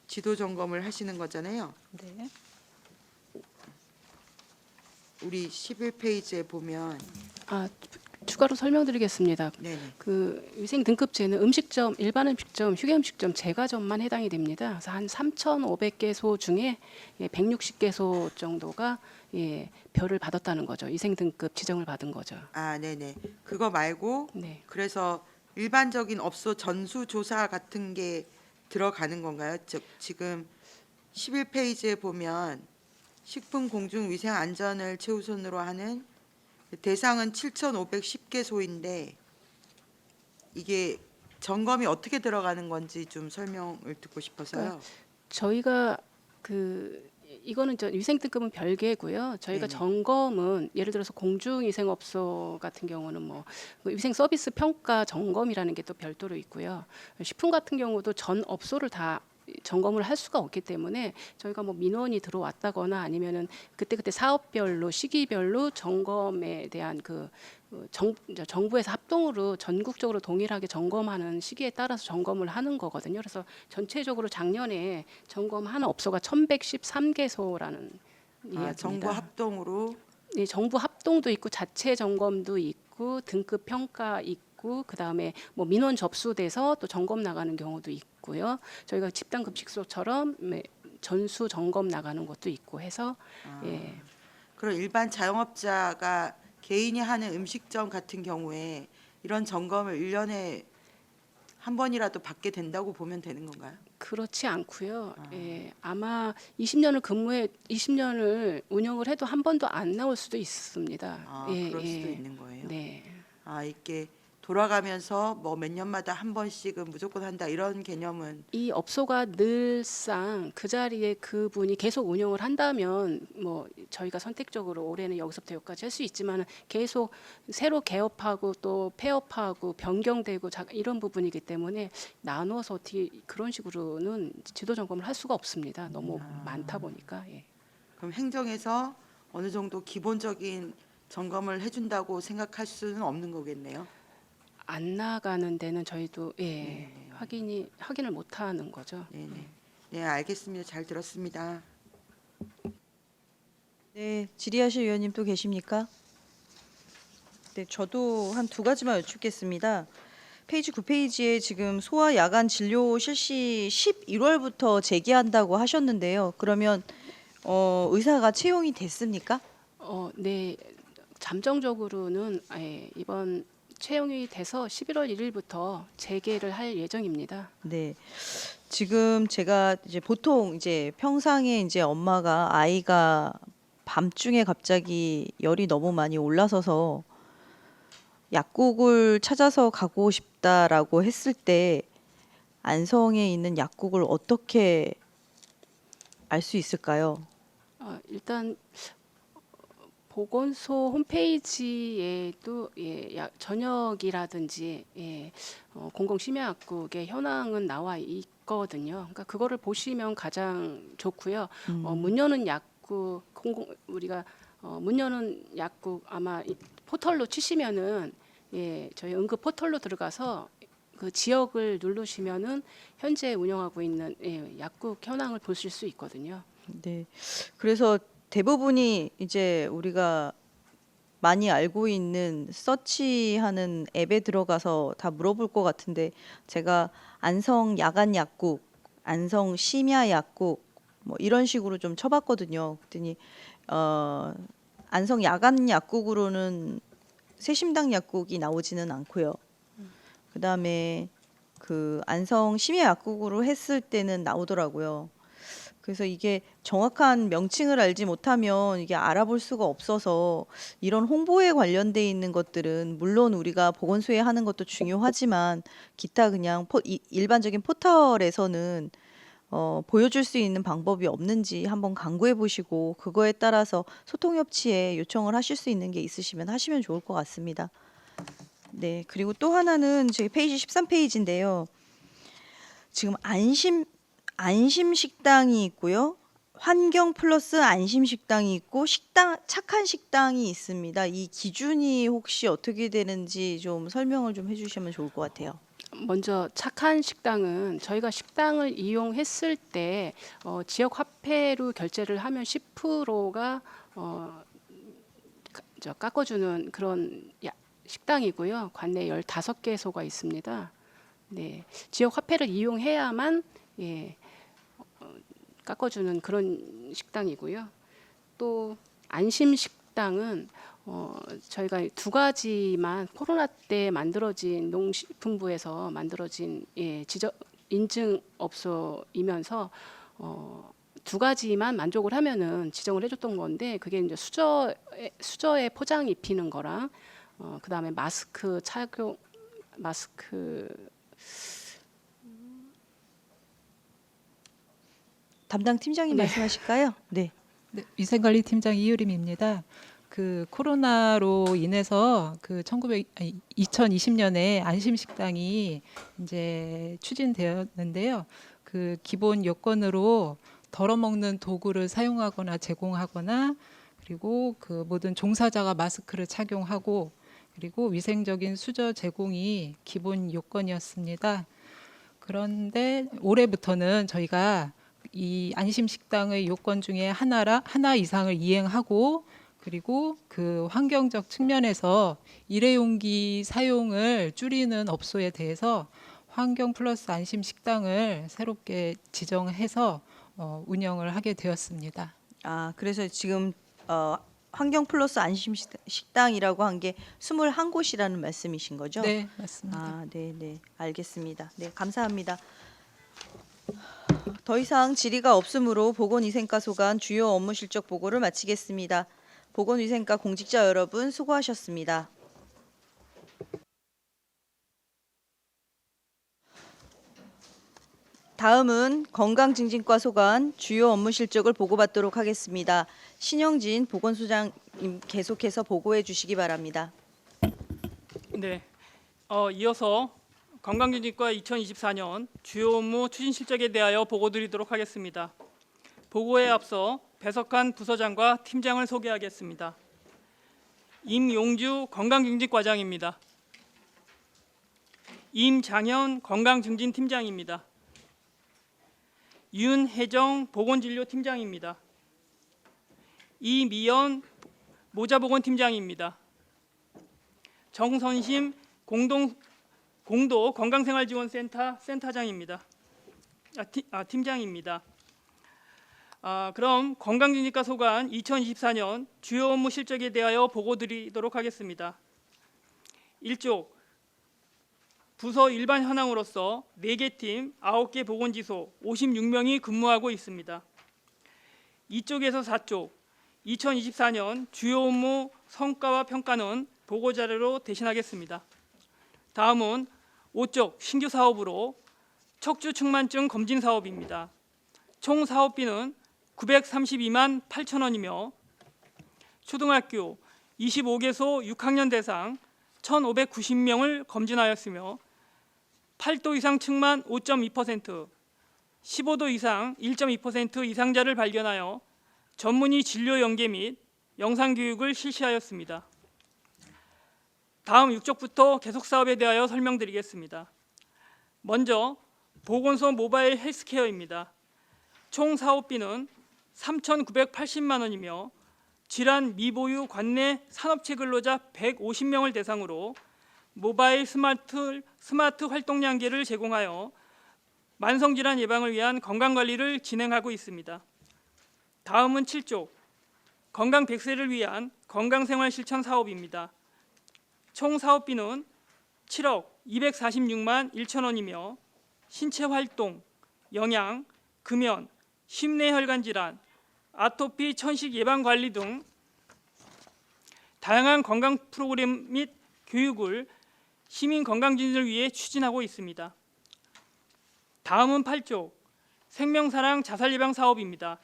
지도 점검을 하시는 거잖아요. 네. 우리 11페이지에 보면 추가로 설명드리겠습니다. 네네. 그 위생 등급제는 음식점, 일반 음식점, 휴게 음식점, 제과점만 해당이 됩니다. 그래서 한 3,500개소 중에 160개소 정도가 별을 받았다는 거죠. 위생 등급 지정을 받은 거죠. 네네. 그거 말고 네. 그래서 일반적인 업소 전수 조사 같은 게 들어가는 건가요? 즉 지금 11페이지에 보면 식품 공중 위생 안전을 최우선으로 하는 대상은 7,510개소인데 이게 점검이 어떻게 들어가는 건지 좀 설명을 듣고 싶어서요. 저희가 이거는 위생 등급은 별개고요. 저희가 네네. 점검은 예를 들어서 공중위생업소 같은 경우는 뭐 위생 서비스 평가 점검이라는 게 또 별도로 있고요. 식품 같은 경우도 전 업소를 다 점검을 할 수가 없기 때문에 저희가 뭐 민원이 들어왔다거나 아니면은 그때 사업별로 시기별로 점검에 대한 정부에서 합동으로 전국적으로 동일하게 점검하는 시기에 따라서 점검을 하는 거거든요. 그래서 전체적으로 작년에 점검한 업소가 1,113개소라는 이야기입니다. 정부 합동으로 네, 정부 합동도 있고 자체 점검도 있고 등급 평가 있고 그다음에 뭐 민원 접수돼서 또 점검 나가는 경우도 있고요. 저희가 집단 급식소처럼 전수 점검 나가는 것도 있고 해서 그럼 일반 자영업자가 개인이 하는 음식점 같은 경우에 이런 점검을 1년에 한 번이라도 받게 된다고 보면 되는 건가요? 그렇지 않고요. 아마 20년을 운영을 해도 한 번도 안 나올 수도 있습니다. 그럴 수도 있는 거예요. 네. 이게 돌아가면서 뭐 몇 년마다 한 번씩은 무조건 한다 이런 개념은 이 업소가 늘상 그 자리에 그분이 계속 운영을 한다면 뭐 저희가 선택적으로 올해는 여기서부터 여기까지 할 수 있지만 계속 새로 개업하고 또 폐업하고 변경되고 이런 부분이기 때문에 나눠서 어떻게 그런 식으로는 지도 점검을 할 수가 없습니다. 너무 많다 보니까. 그럼 행정에서 어느 정도 기본적인 점검을 해준다고 생각할 수는 없는 거겠네요. 안 나가는 데는 저희도 확인을 못 하는 거죠. 네네. 네, 알겠습니다. 잘 들었습니다. 네, 질의하실 위원님 또 계십니까? 네, 저도 한 두 가지만 여쭙겠습니다. 페이지 9페이지에 지금 소아 야간 진료 실시 11월부터 재개한다고 하셨는데요. 그러면 의사가 채용이 됐습니까? 네, 잠정적으로는 이번 채용이 돼서 11월 1일부터 재개를 할 예정입니다. 네. 지금 제가 이제 보통 이제 평상에 이제 엄마가 아이가 밤중에 갑자기 열이 너무 많이 올라서서 약국을 찾아서 가고 싶다라고 했을 때 안성에 있는 약국을 어떻게 알 수 있을까요? 일단 보건소 홈페이지에도 저녁이라든지 공공심야약국의 현황은 나와 있거든요. 그러니까 그거를 보시면 가장 좋고요. 문 여는 약국 우리가 문 여는 약국 아마 포털로 치시면은 저희 응급 포털로 들어가서 그 지역을 누르시면은 현재 운영하고 있는 약국 현황을 보실 수 있거든요. 네. 그래서 대부분이 이제 우리가 많이 알고 있는 서치하는 앱에 들어가서 다 물어볼 것 같은데 제가 안성 야간 약국, 안성 심야 약국 뭐 이런 식으로 좀 쳐봤거든요. 그랬더니 안성 야간 약국으로는 새심당 약국이 나오지는 않고요. 그다음에 그 안성 심야 약국으로 했을 때는 나오더라고요. 그래서 이게 정확한 명칭을 알지 못하면 이게 알아볼 수가 없어서 이런 홍보에 관련돼 있는 것들은 물론 우리가 보건소에 하는 것도 중요하지만 기타 그냥 일반적인 포털에서는 보여줄 수 있는 방법이 없는지 한번 강구해 보시고 그거에 따라서 소통협치에 요청을 하실 수 있는 게 있으시면 하시면 좋을 것 같습니다. 네, 그리고 또 하나는 저희 페이지 13페이지인데요. 지금 안심 식당이 있고요. 환경 플러스 안심 식당이 있고 착한 식당이 있습니다. 이 기준이 혹시 어떻게 되는지 좀 설명을 좀 해주시면 좋을 것 같아요. 먼저 착한 식당은 저희가 식당을 이용했을 때 지역 화폐로 결제를 하면 10%가 깎아주는 그런 식당이고요. 관내 15개소가 있습니다. 네, 지역 화폐를 이용해야만 깎아주는 그런 식당이고요. 또 안심 식당은 저희가 2가지만 코로나 때 만들어진 농식품부에서 만들어진 인증업소이면서 2가지만 만족을 하면은 지정을 해줬던 건데 그게 이제 수저에 포장 입히는 거랑 그다음에 마스크 착용 담당 팀장님 네. 말씀하실까요? 네. 네, 위생관리팀장 이유림입니다. 그 코로나로 인해서 2020년에 안심식당이 이제 추진되었는데요. 그 기본 요건으로 덜어먹는 도구를 사용하거나 제공하거나 그리고 그 모든 종사자가 마스크를 착용하고 그리고 위생적인 수저 제공이 기본 요건이었습니다. 그런데 올해부터는 저희가 이 안심식당의 요건 중에 하나 이상을 이행하고 그리고 그 환경적 측면에서 일회용기 사용을 줄이는 업소에 대해서 환경 플러스 안심식당을 새롭게 지정해서 운영을 하게 되었습니다. 아, 그래서 지금 환경 플러스 안심 식당이라고 한 게 21곳이라는 말씀이신 거죠? 네, 맞습니다. 아, 네, 네. 알겠습니다. 네, 감사합니다. 더 이상 질의가 없으므로 보건위생과 소관 주요 업무 실적 보고를 마치겠습니다. 보건위생과 공직자 여러분 수고하셨습니다. 다음은 건강증진과 소관 주요 업무 실적을 보고받도록 하겠습니다. 신영진 보건소장님 계속해서 보고해 주시기 바랍니다. 네. 이어서 건강증진과 2024년 주요 업무 추진 실적에 대하여 보고드리도록 하겠습니다. 보고에 앞서 배석한 부서장과 팀장을 소개하겠습니다. 임용주 건강증진과장입니다. 임장현 건강증진팀장입니다. 윤혜정 보건진료팀장입니다. 이미연 모자보건팀장입니다. 정선심 공도 건강생활지원센터 센터장입니다. 팀장입니다. 그럼 건강증진과 소관 2024년 주요 업무 실적에 대하여 보고드리도록 하겠습니다. 1쪽 부서 일반 현황으로서 4개 팀, 9개 보건지소 56명이 근무하고 있습니다. 2쪽에서 4쪽 2024년 주요 업무 성과와 평가는 보고자료로 대신하겠습니다. 다음은 5쪽 신규 사업으로 척추 측만증 검진 사업입니다. 총 사업비는 932만 8천 원이며 초등학교 25개소 6학년 대상 1,590명을 검진하였으며 8도 이상 측만 5.2%, 15도 이상 1.2% 이상자를 발견하여 전문의 진료 연계 및 영상 교육을 실시하였습니다. 다음 6쪽부터 계속 사업에 대하여 설명드리겠습니다. 먼저 보건소 모바일 헬스케어입니다. 총 사업비는 3,980만 원이며 질환 미보유 관내 산업체 근로자 150명을 대상으로 모바일 스마트 활동량계를 제공하여 만성질환 예방을 위한 건강관리를 진행하고 있습니다. 다음은 7쪽 건강 100세를 위한 건강생활 실천 사업입니다. 총 사업비는 7억 246만 1천 원이며 신체 활동, 영양, 금연, 심내혈관 질환, 아토피, 천식 예방 관리 등 다양한 건강 프로그램 및 교육을 시민 건강 증진을 위해 추진하고 있습니다. 다음은 8쪽 생명사랑 자살 예방 사업입니다.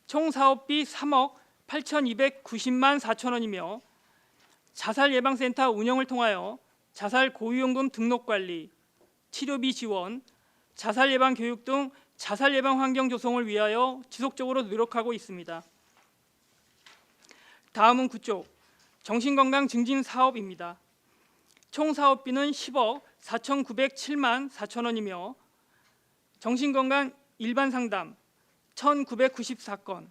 총 사업비 3억 8,290만 4천 원이며 자살 예방센터 운영을 통하여 자살 고위험금 등록 관리, 치료비 지원, 자살 예방 교육 등 자살 예방 환경 조성을 위하여 지속적으로 노력하고 있습니다. 다음은 9쪽 정신건강 증진 사업입니다. 총 사업비는 10억 4,907만 4천 원이며 정신건강 일반 상담 1,994건,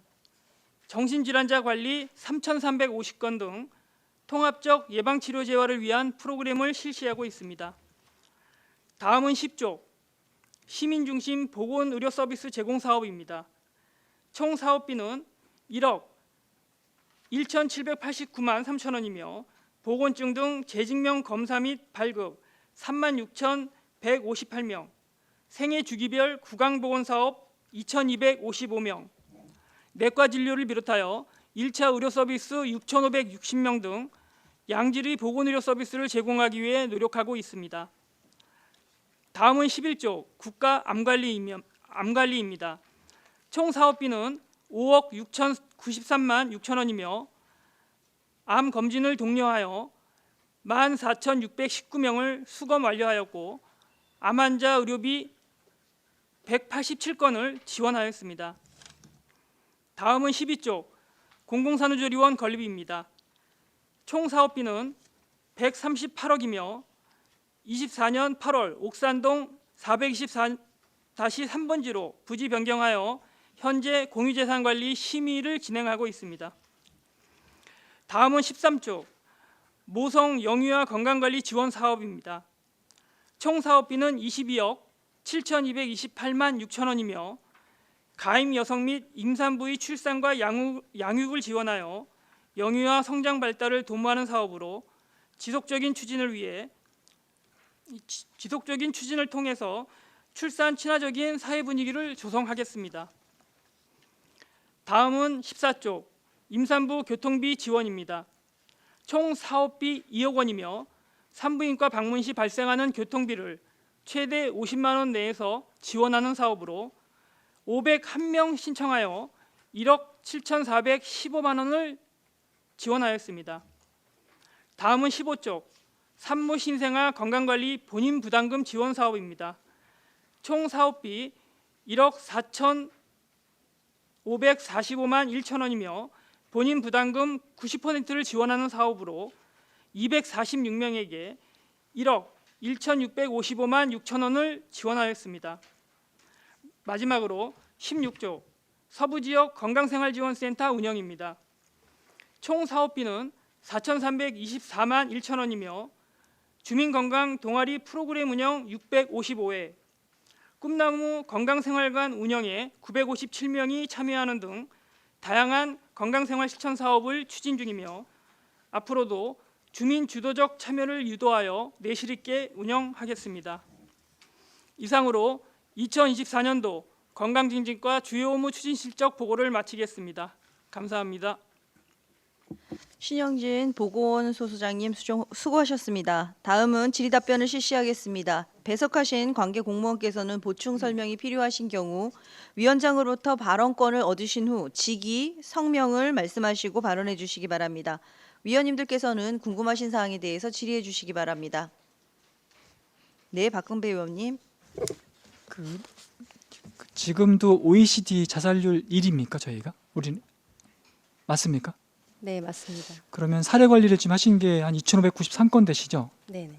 정신질환자 관리 3,350건 등 통합적 예방치료 재활을 위한 프로그램을 실시하고 있습니다. 다음은 10쪽 시민중심 보건의료 서비스 제공 사업입니다. 총 사업비는 1억 1,789만 3천 원이며 보건증 등 재증명 검사 및 발급 36,158명, 생애 주기별 구강보건사업 2,255명, 내과 진료를 비롯하여 1차 의료 서비스 6,560명 등 양질의 보건의료 서비스를 제공하기 위해 노력하고 있습니다. 다음은 11조 국가 암관리입니다. 총 사업비는 5억 6,093만 6천 원이며 암 검진을 독려하여 14,619명을 수검 완료하였고 암 환자 의료비 187건을 지원하였습니다. 다음은 12조 공공산후조리원 건립입니다. 총 사업비는 138억이며 24년 8월 옥산동 424-3번지로 부지 변경하여 현재 공유재산관리 심의를 진행하고 있습니다. 다음은 13조 모성 영유아 건강관리 지원 사업입니다. 총 사업비는 22억 7,228만 6천 원이며 가임 여성 및 임산부의 출산과 양육을 지원하여 영유아 성장 발달을 도모하는 사업으로 지속적인 추진을 통해서 출산 친화적인 사회 분위기를 조성하겠습니다. 다음은 14조 임산부 교통비 지원입니다. 총 사업비 2억 원이며 산부인과 방문 시 발생하는 교통비를 최대 50만 원 내에서 지원하는 사업으로 501명 신청하여 1억 7,415만 원을 지원하였습니다. 다음은 15조 산모 신생아 건강관리 본인 부담금 지원 사업입니다. 총 사업비 1억 4,545만 1천 원이며 본인 부담금 90%를 지원하는 사업으로 246명에게 1억 1,655만 6천 원을 지원하였습니다. 마지막으로 16조 서부지역 건강생활지원센터 운영입니다. 총 사업비는 4,324만 1천 원이며 주민건강 동아리 프로그램 운영 655회, 꿈나무 건강생활관 운영에 957명이 참여하는 등 다양한 건강생활 실천 사업을 추진 중이며 앞으로도 주민 주도적 참여를 유도하여 내실 있게 운영하겠습니다. 이상으로 2024년도 건강증진과 주요 업무 추진 실적 보고를 마치겠습니다. 감사합니다. 신영진 보건소소장님 수고하셨습니다. 다음은 질의답변을 실시하겠습니다. 배석하신 관계 공무원께서는 보충 설명이 필요하신 경우 위원장으로부터 발언권을 얻으신 후 직위, 성명을 말씀하시고 발언해 주시기 바랍니다. 위원님들께서는 궁금하신 사항에 대해서 질의해 주시기 바랍니다. 네, 박근배 의원님. 지금도 OECD 자살률 1위입니까 저희가? 우리는 맞습니까? 네, 맞습니다. 그러면 사례 관리를 지금 하신 게 한 2,593건 되시죠? 네, 네.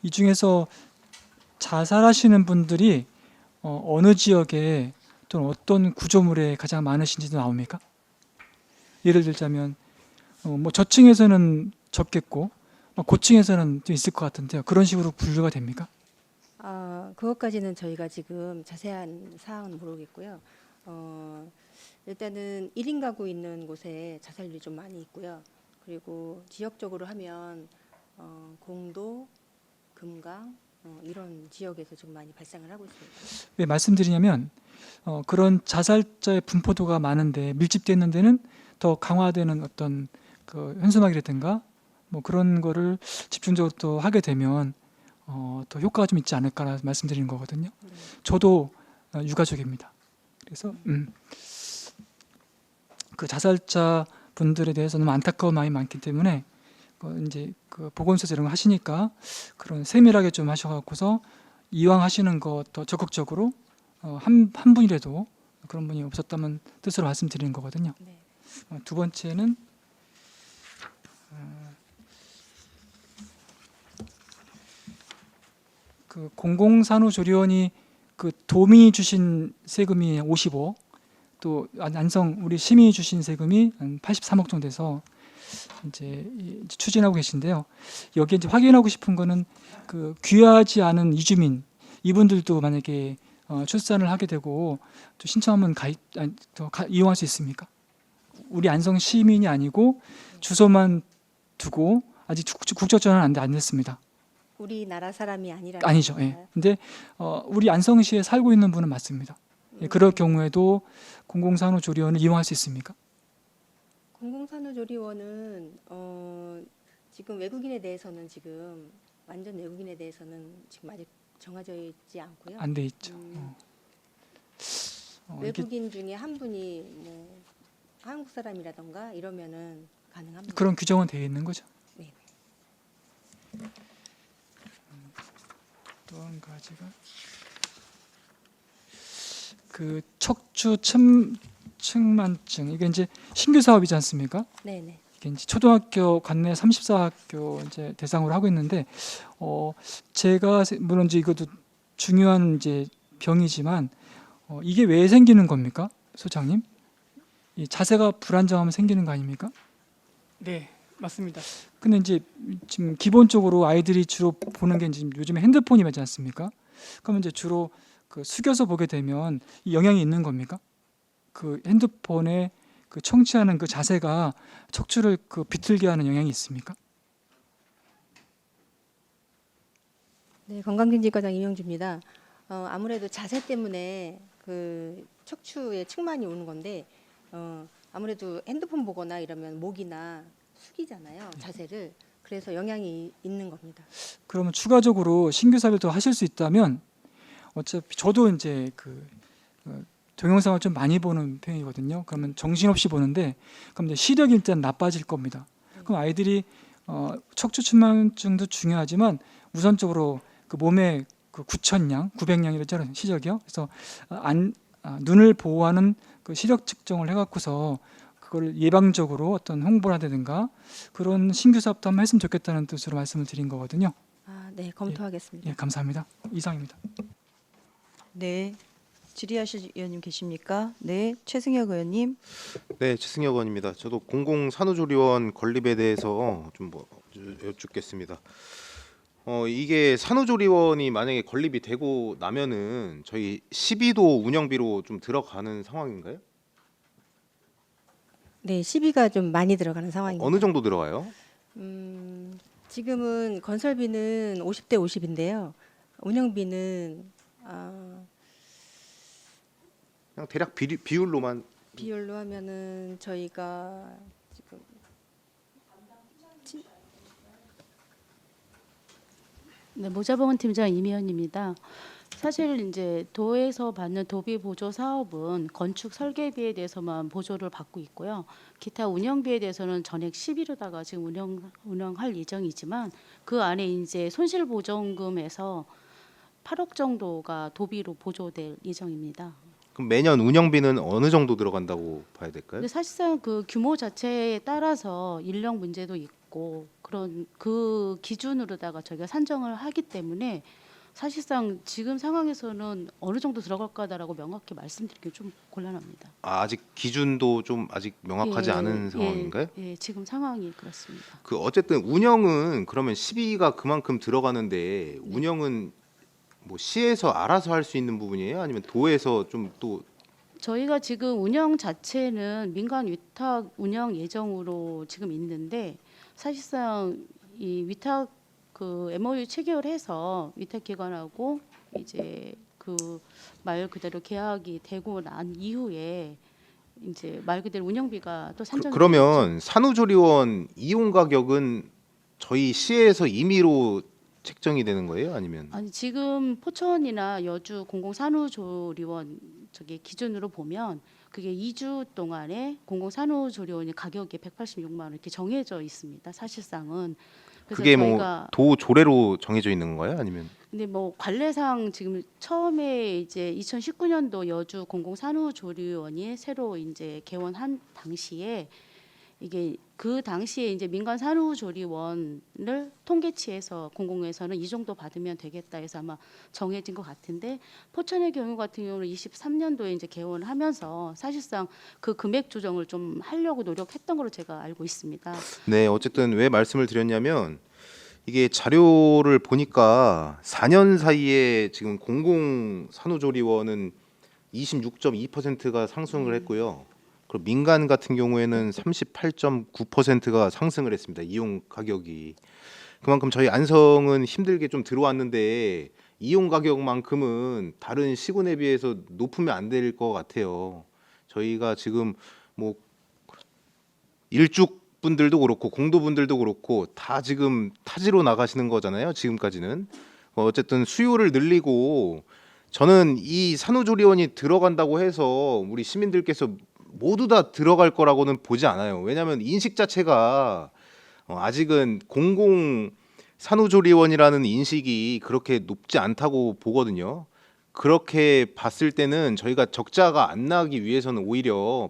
이 중에서 자살하시는 분들이 어느 지역에 또는 어떤 구조물에 가장 많으신지도 나옵니까? 예를 들자면 뭐 저층에서는 적겠고 고층에서는 좀 있을 것 같은데요. 그런 식으로 분류가 됩니까? 그것까지는 저희가 지금 자세한 사항은 모르겠고요. 일단은 1인 가구 있는 곳에 자살률이 좀 많이 있고요. 그리고 지역적으로 하면 공도, 금강 이런 지역에서 좀 많이 발생을 하고 있습니다. 왜 말씀드리냐면 그런 자살자의 분포도가 많은데 밀집되어 있는 데는 더 강화되는 어떤 그 현수막이라든가 뭐 그런 거를 집중적으로 또 하게 되면 더 효과가 좀 있지 않을까라 말씀드리는 거거든요. 네. 저도 유가족입니다. 그래서 그 자살자 분들에 대해서 너무 안타까운 마음이 많기 때문에 이제 그 보건소에서 이런 거 하시니까 그런 세밀하게 좀 하셔갖고서 이왕 하시는 거 더 적극적으로 한 분이라도 그런 분이 없었다면 뜻으로 말씀드리는 거거든요. 네. 두 번째는 그 공공산후조리원이 그 도민이 주신 세금이 55, 또 안성 우리 시민이 주신 세금이 한 83억 정도 돼서 이제 추진하고 계신데요. 여기에 이제 확인하고 싶은 거는 그 귀하지 않은 이주민 이분들도 만약에 출산을 하게 되고 또 신청하면 이용할 수 있습니까? 우리 안성 시민이 아니고 주소만 두고 아직 국적 전환 안 됐습니다. 우리나라 사람이 아니라 아니죠. 예. 근데 우리 안성시에 살고 있는 분은 맞습니다. 예, 그럴 경우에도 공공산후조리원을 이용할 수 있습니까? 공공산후조리원은 지금 외국인에 대해서는 지금 완전 외국인에 대해서는 지금 아직 정해져 있지 않고요. 안 돼 있죠. 외국인 중에 한 분이 뭐 한국 사람이라던가 이러면은 가능합니다. 그런 규정은 되어 있는 거죠. 네. 또 한 가지가 그 척추 측만증 이게 이제 신규 사업이지 않습니까? 네, 네. 이게 이제 초등학교 관내 34학교 이제 대상으로 하고 있는데 제가 물론 이제 이것도 중요한 이제 병이지만 이게 왜 생기는 겁니까, 소장님? 이 자세가 불안정하면 생기는 거 아닙니까? 네, 맞습니다. 근데 이제 지금 기본적으로 아이들이 주로 보는 게 이제 요즘에 핸드폰이 많지 않습니까? 그러면 이제 주로 그 숙여서 보게 되면 이 영향이 있는 겁니까? 그 핸드폰에 그 청취하는 그 자세가 척추를 그 비틀게 하는 영향이 있습니까? 네, 건강증진과장 임영주입니다. 아무래도 자세 때문에 그 척추에 측만이 오는 건데 아무래도 핸드폰 보거나 이러면 목이나 숙이잖아요, 자세를. 그래서 영향이 있는 겁니다. 그러면 추가적으로 신규 사업을 더 하실 수 있다면 어차피 저도 이제 그 동영상을 좀 많이 보는 편이거든요. 그러면 정신없이 보는데 그럼 이제 시력이 일단 나빠질 겁니다. 그럼 아이들이 척추 측만증도 중요하지만 우선적으로 그 몸의 그 900량이라는 시력이요. 그래서 눈을 보호하는 그 시력 측정을 해갖고서 그걸 예방적으로 어떤 홍보를 하든가 그런 신규 사업도 한번 했으면 좋겠다는 뜻으로 말씀을 드린 거거든요. 네, 검토하겠습니다. 예, 감사합니다. 이상입니다. 네. 질의하실 의원님 계십니까? 네. 최승혁 의원님. 네, 최승혁 의원입니다. 저도 공공산후조리원 건립에 대해서 좀 여쭙겠습니다. 이게 산후조리원이 만약에 건립이 되고 나면은 저희 시비도 운영비로 좀 들어가는 상황인가요? 네, 시비가 좀 많이 들어가는 상황입니다. 어느 정도 들어가요? 지금은 건설비는 50대 50인데요. 운영비는 그냥 대략 비율로만. 비율로 하면은 저희가 지금 네, 모자보건 팀장 이미연입니다. 사실 이제 도에서 받는 도비 보조 사업은 건축 설계비에 대해서만 보조를 받고 있고요. 기타 운영비에 대해서는 전액 10일로다가 지금 운영할 예정이지만 그 안에 이제 손실 보전금에서 8억 정도가 도비로 보조될 예정입니다. 그럼 매년 운영비는 어느 정도 들어간다고 봐야 될까요? 근데 사실상 그 규모 자체에 따라서 인력 문제도 있고 그런 그 기준으로다가 저희가 산정을 하기 때문에 사실상 지금 상황에서는 어느 정도 들어갈까다라고 명확히 말씀드리기 좀 곤란합니다. 아직 기준도 좀 아직 명확하지 않은 상황인가요? 예, 지금 상황이 그렇습니다. 그 어쨌든 운영은 그러면 시비가 그만큼 들어가는데 운영은 뭐 시에서 알아서 할 수 있는 부분이에요? 아니면 도에서 좀 또 저희가 지금 운영 자체는 민간 위탁 운영 예정으로 지금 있는데 사실상 이 위탁 그 MOU 체결해서 위탁 기관하고 이제 그 말 그대로 계약이 되고 난 이후에 이제 말 그대로 운영비가 또 산정이 그러면 산후조리원 이용 가격은 저희 시에서 임의로 책정이 되는 거예요? 아니면 아니 지금 포천이나 여주 공공산후조리원 저기 기준으로 보면 그게 2주 동안에 공공산후조리원의 가격이 186만 원 이렇게 정해져 있습니다. 사실상은 그래서 그게 뭐 저희가 도 조례로 정해져 있는 건가요? 아니면 근데 뭐 관례상 지금 처음에 이제 2019년도 여주 공공산후조리원이 새로 이제 개원한 당시에 이게 그 당시에 이제 민간 산후조리원을 통계치에서 공공에서는 이 정도 받으면 되겠다 해서 아마 정해진 것 같은데 포천의 경우 같은 경우는 23년도에 이제 개원하면서 사실상 그 금액 조정을 좀 하려고 노력했던 걸로 제가 알고 있습니다. 네, 어쨌든 왜 말씀을 드렸냐면 이게 자료를 보니까 4년 사이에 지금 공공 산후조리원은 26.2%가 상승을 했고요. 그리고 민간 같은 경우에는 38.9%가 상승을 했습니다. 이용 가격이. 그만큼 저희 안성은 힘들게 좀 들어왔는데 이용 가격만큼은 다른 시군에 비해서 높으면 안 될 것 같아요. 저희가 지금 뭐 일죽 분들도 그렇고 공도분들도 그렇고 다 지금 타지로 나가시는 거잖아요. 지금까지는 어쨌든 수요를 늘리고 저는 이 산후조리원이 들어간다고 해서 우리 시민들께서 모두 다 들어갈 거라고는 보지 않아요. 왜냐하면 인식 자체가 아직은 공공 산후조리원이라는 인식이 그렇게 높지 않다고 보거든요. 그렇게 봤을 때는 저희가 적자가 안 나기 위해서는 오히려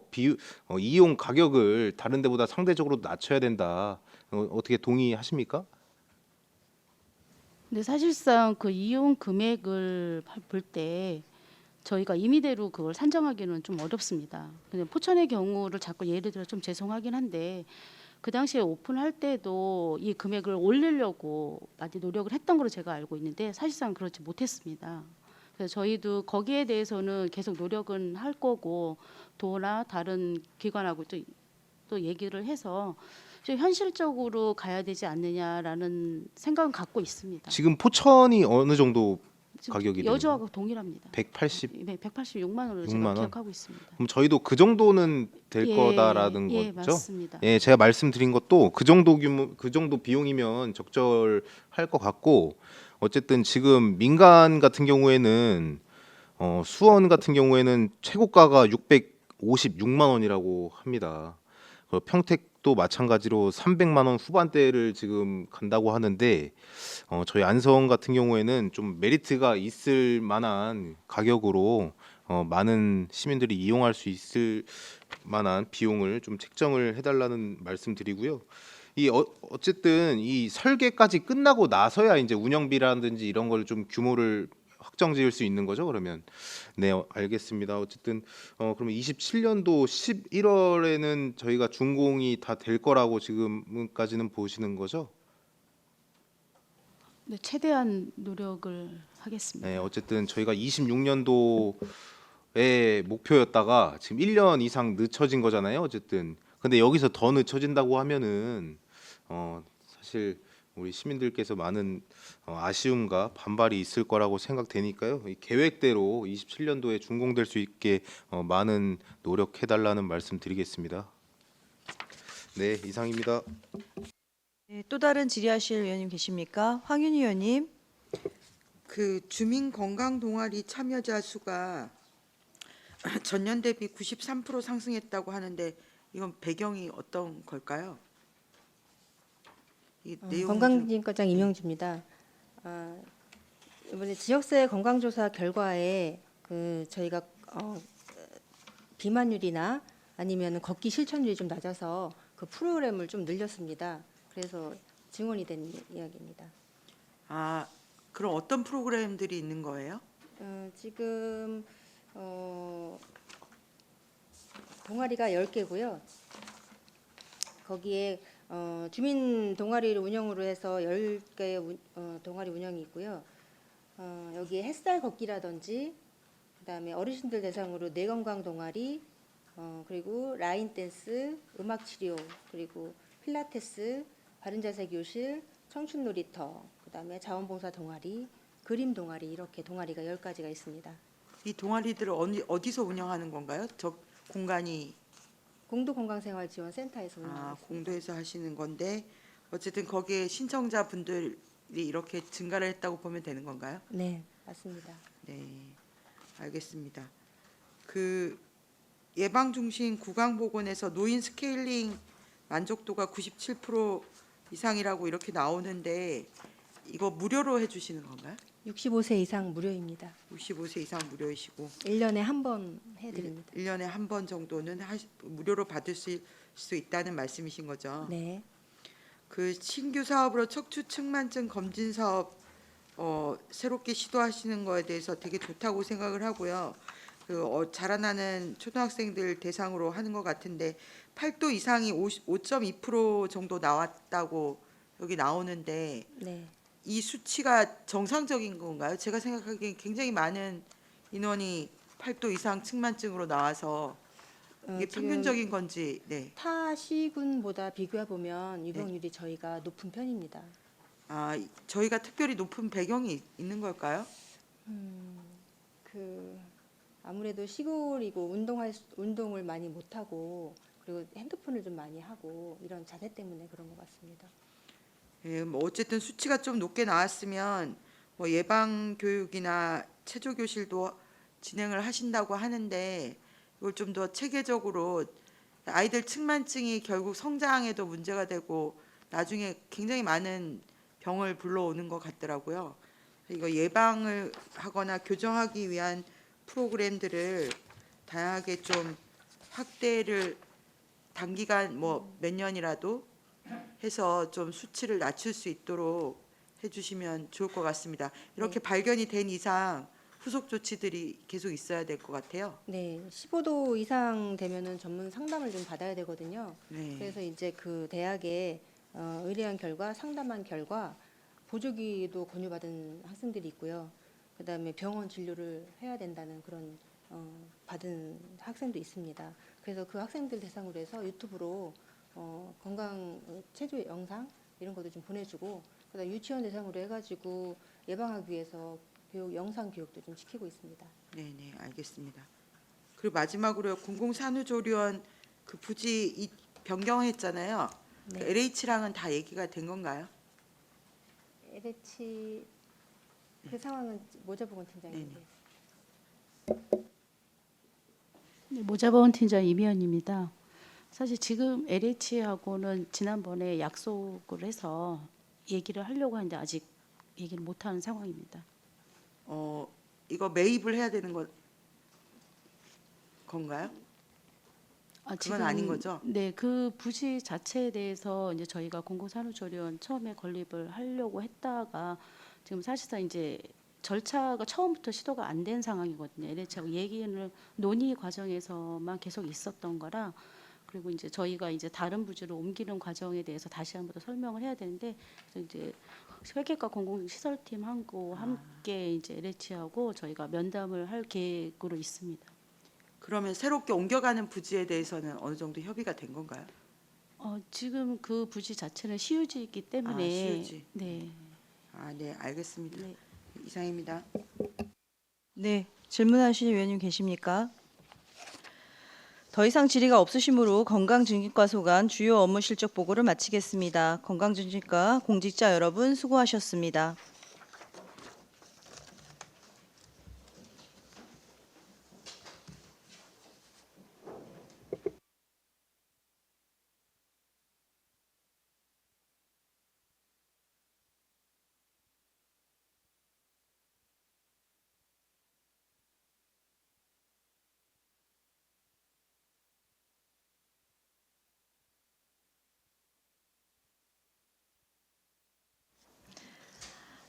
이용 가격을 다른 데보다 상대적으로 낮춰야 된다. 어떻게 동의하십니까? 근데 사실상 그 이용 금액을 볼 때 저희가 임의대로 그걸 산정하기는 좀 어렵습니다. 근데 포천의 경우를 자꾸 예를 들어 좀 죄송하긴 한데 그 당시에 오픈할 때도 이 금액을 올리려고 많이 노력을 했던 걸로 제가 알고 있는데 사실상 그렇지 못했습니다. 그래서 저희도 거기에 대해서는 계속 노력은 할 거고 도나 다른 기관하고 또 얘기를 해서 좀 현실적으로 가야 되지 않느냐라는 생각은 갖고 있습니다. 지금 포천이 어느 정도 가격이 여주하고 동일합니다. 180? 네, 186만 원으로 6만 제가 원? 기억하고 있습니다. 그럼 저희도 그 정도는 될 거다라는 예, 거죠? 맞습니다. 예, 제가 말씀드린 것도 그 정도 규모, 그 정도 비용이면 적절할 것 같고 어쨌든 지금 민간 같은 경우에는 수원 같은 경우에는 최고가가 656만 원이라고 합니다. 평택도 마찬가지로 300만 원 후반대를 지금 간다고 하는데 저희 안성 같은 경우에는 좀 메리트가 있을 만한 가격으로 많은 시민들이 이용할 수 있을 만한 비용을 좀 책정을 해달라는 말씀드리고요. 어쨌든 이 설계까지 끝나고 나서야 이제 운영비라든지 이런 걸 좀 규모를 확정지을 수 있는 거죠. 그러면 네, 알겠습니다. 어쨌든 그러면 27년도 11월에는 저희가 준공이 다 될 거라고 지금까지는 보시는 거죠? 네, 최대한 노력을 하겠습니다. 네, 어쨌든 저희가 26년도의 목표였다가 지금 1년 이상 늦춰진 거잖아요. 어쨌든 근데 여기서 더 늦춰진다고 하면은 사실 우리 시민들께서 많은 아쉬움과 반발이 있을 거라고 생각되니까요. 이 계획대로 27년도에 준공될 수 있게 많은 노력해달라는 말씀드리겠습니다. 네, 이상입니다. 네, 또 다른 질의하실 의원님 계십니까? 황윤희 의원님. 그 주민 건강 동아리 참여자 수가 전년 대비 93% 상승했다고 하는데 이건 배경이 어떤 걸까요? 이 내용이 좀- 건강진과장 임영주입니다. 이번에 지역사회 건강조사 결과에 그 저희가 비만율이나 아니면 걷기 실천율이 좀 낮아서 그 프로그램을 좀 늘렸습니다. 그래서 증원이 된 이야기입니다. 아, 그럼 어떤 프로그램들이 있는 거예요? 지금 동아리가 10개고요. 거기에 주민 동아리를 운영으로 해서 10개의 동아리 운영이 있고요. 여기에 햇살 걷기라든지 그다음에 어르신들 대상으로 뇌건강 동아리, 그리고 라인 댄스, 음악 치료, 그리고 필라테스, 바른 자세 교실, 청춘 놀이터, 그다음에 자원봉사 동아리, 그림 동아리 이렇게 동아리가 10가지가 있습니다. 이 동아리들을 어디서 운영하는 건가요? 저 공간이 공도건강생활지원센터에서 운영하고 있습니다. 공도에서 하시는 건데 어쨌든 거기에 신청자분들이 이렇게 증가를 했다고 보면 되는 건가요? 네, 맞습니다. 네, 알겠습니다. 그 예방 중심 구강보건에서 노인 스케일링 만족도가 97% 이상이라고 이렇게 나오는데 이거 무료로 해주시는 건가요? 65세 이상 무료입니다. 65세 이상 무료이시고 1년에 한 번 해드립니다. 1년에 한 번 정도는 무료로 받으실 수 있다는 말씀이신 거죠? 네. 그 신규 사업으로 척추 측만증 검진 사업 새롭게 시도하시는 거에 대해서 되게 좋다고 생각을 하고요. 그 자라나는 초등학생들 대상으로 하는 것 같은데 8도 이상이 5.2% 정도 나왔다고 여기 나오는데 네. 이 수치가 정상적인 건가요? 제가 생각하기엔 굉장히 많은 인원이 8도 이상 측만증으로 나와서 이게 지금 평균적인 건지. 네. 타 시군보다 비교해 보면 유병률이 저희가 높은 편입니다. 아, 저희가 특별히 높은 배경이 있는 걸까요? 그 아무래도 시골이고 운동을 많이 못 하고 그리고 핸드폰을 좀 많이 하고 이런 자세 때문에 그런 것 같습니다. 예, 뭐 어쨌든 수치가 좀 높게 나왔으면 뭐 예방 교육이나 체조 교실도 진행을 하신다고 하는데 이걸 좀 더 체계적으로 아이들 측만증이 결국 성장에도 문제가 되고 나중에 굉장히 많은 병을 불러오는 것 같더라고요. 이거 예방을 하거나 교정하기 위한 프로그램들을 다양하게 좀 확대를 단기간 뭐 몇 년이라도 해서 좀 수치를 낮출 수 있도록 해주시면 좋을 것 같습니다. 이렇게 발견이 된 이상 후속 조치들이 계속 있어야 될 것 같아요. 네, 15도 이상 되면은 전문 상담을 좀 받아야 되거든요. 네. 그래서 이제 그 대학에 의뢰한 결과 상담한 결과 보조기도 권유받은 학생들이 있고요. 그다음에 병원 진료를 해야 된다는 그런 받은 학생도 있습니다. 그래서 그 학생들 대상으로 해서 유튜브로 건강 체조 영상 이런 것도 좀 보내주고 그다음 유치원 대상으로 해가지고 예방하기 위해서 영상 교육도 좀 시키고 있습니다. 네, 알겠습니다. 그리고 마지막으로 공공산후조리원 그 부지 변경했잖아요. 네. 그 LH랑은 다 얘기가 된 건가요? LH 그 상황은 모자보건 팀장님께. 네, 모자보건 팀장 이미연입니다. 사실 지금 LH하고는 지난번에 약속을 해서 얘기를 하려고 하는데 아직 얘기를 못하는 상황입니다. 이거 매입을 해야 되는 건가요? 그건 아닌 거죠? 네, 그 부지 자체에 대해서 이제 저희가 공공산후조리원 처음에 건립을 하려고 했다가 지금 사실상 이제 절차가 처음부터 시도가 안 된 상황이거든요. LH하고 얘기는 논의 과정에서만 계속 있었던 거라 그리고 이제 저희가 이제 다른 부지로 옮기는 과정에 대해서 다시 한번 더 설명을 해야 되는데 그래서 이제 회계과 공공시설팀하고 함께 이제 LH하고 저희가 면담을 할 계획으로 있습니다. 그러면 새롭게 옮겨가는 부지에 대해서는 어느 정도 협의가 된 건가요? 지금 그 부지 자체는 시유지이기 때문에 시유지. 네. 네, 알겠습니다. 네. 이상입니다. 네, 질문하실 위원님 계십니까? 더 이상 질의가 없으시므로 건강증진과 소관 주요 업무 실적 보고를 마치겠습니다. 건강증진과 공직자 여러분 수고하셨습니다.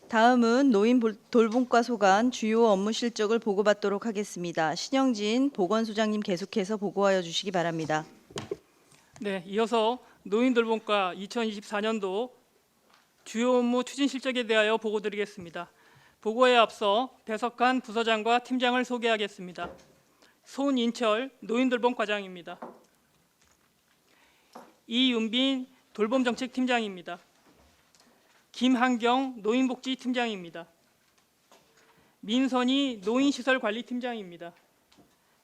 다음은 노인 돌봄과 소관 주요 업무 실적을 보고받도록 하겠습니다. 신영진 보건소장님 계속해서 보고하여 주시기 바랍니다. 네, 이어서 노인돌봄과 2024년도 주요 업무 추진 실적에 대하여 보고드리겠습니다. 보고에 앞서 배석한 부서장과 팀장을 소개하겠습니다. 손인철 노인돌봄과장입니다. 이윤빈 돌봄정책팀장입니다. 김한경 노인복지팀장입니다. 민선희 노인시설관리팀장입니다.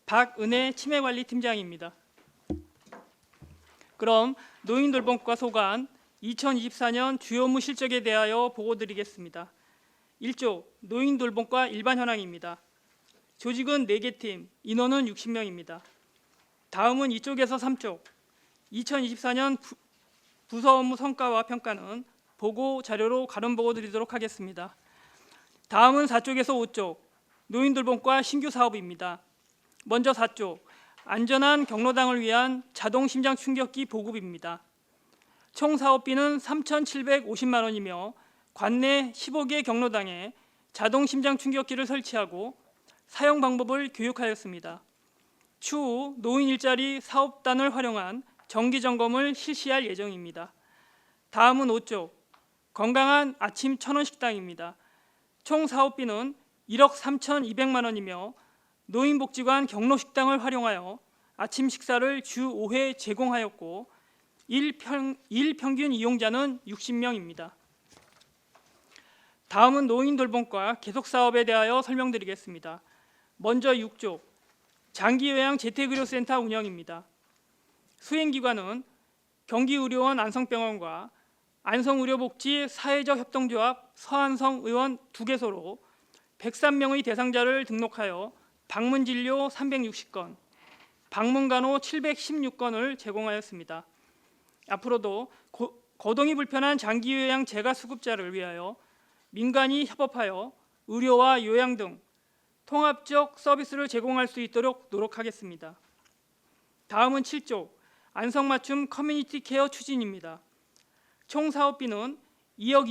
박은혜 치매관리팀장입니다. 그럼 노인돌봄과 소관 2024년 주요 업무 실적에 대하여 보고드리겠습니다. 1조 노인돌봄과 일반 현황입니다. 조직은 4개 팀, 인원은 60명입니다. 다음은 이쪽에서 3쪽 2024년 부서 업무 성과와 평가는 보고 자료로 가름 보고드리도록 하겠습니다. 다음은 4쪽에서 5쪽 노인돌봄과 신규 사업입니다. 먼저 4쪽 안전한 경로당을 위한 자동 심장 충격기 보급입니다. 총 사업비는 3,750만 원이며 관내 15개 경로당에 자동 심장 충격기를 설치하고 사용 방법을 교육하였습니다. 추후 노인 일자리 사업단을 활용한 정기 점검을 실시할 예정입니다. 다음은 5쪽 건강한 아침 천원 식당입니다. 총 사업비는 1억 3,200만 원이며 노인복지관 경로식당을 활용하여 아침 식사를 주 5회 제공하였고 일 평균 이용자는 60명입니다. 다음은 노인돌봄과 계속사업에 대하여 설명드리겠습니다. 먼저 6조 장기요양 재택의료센터 운영입니다. 수행기관은 경기의료원 안성병원과 안성의료복지 사회적 협동조합 서안성 의원 2개소로 103명의 대상자를 등록하여 방문진료 360건, 방문간호 716건을 제공하였습니다. 앞으로도 거동이 불편한 장기요양 재가수급자를 위하여 민간이 협업하여 의료와 요양 등 통합적 서비스를 제공할 수 있도록 노력하겠습니다. 다음은 7조 안성맞춤 커뮤니티 케어 추진입니다. 총 사업비는 2억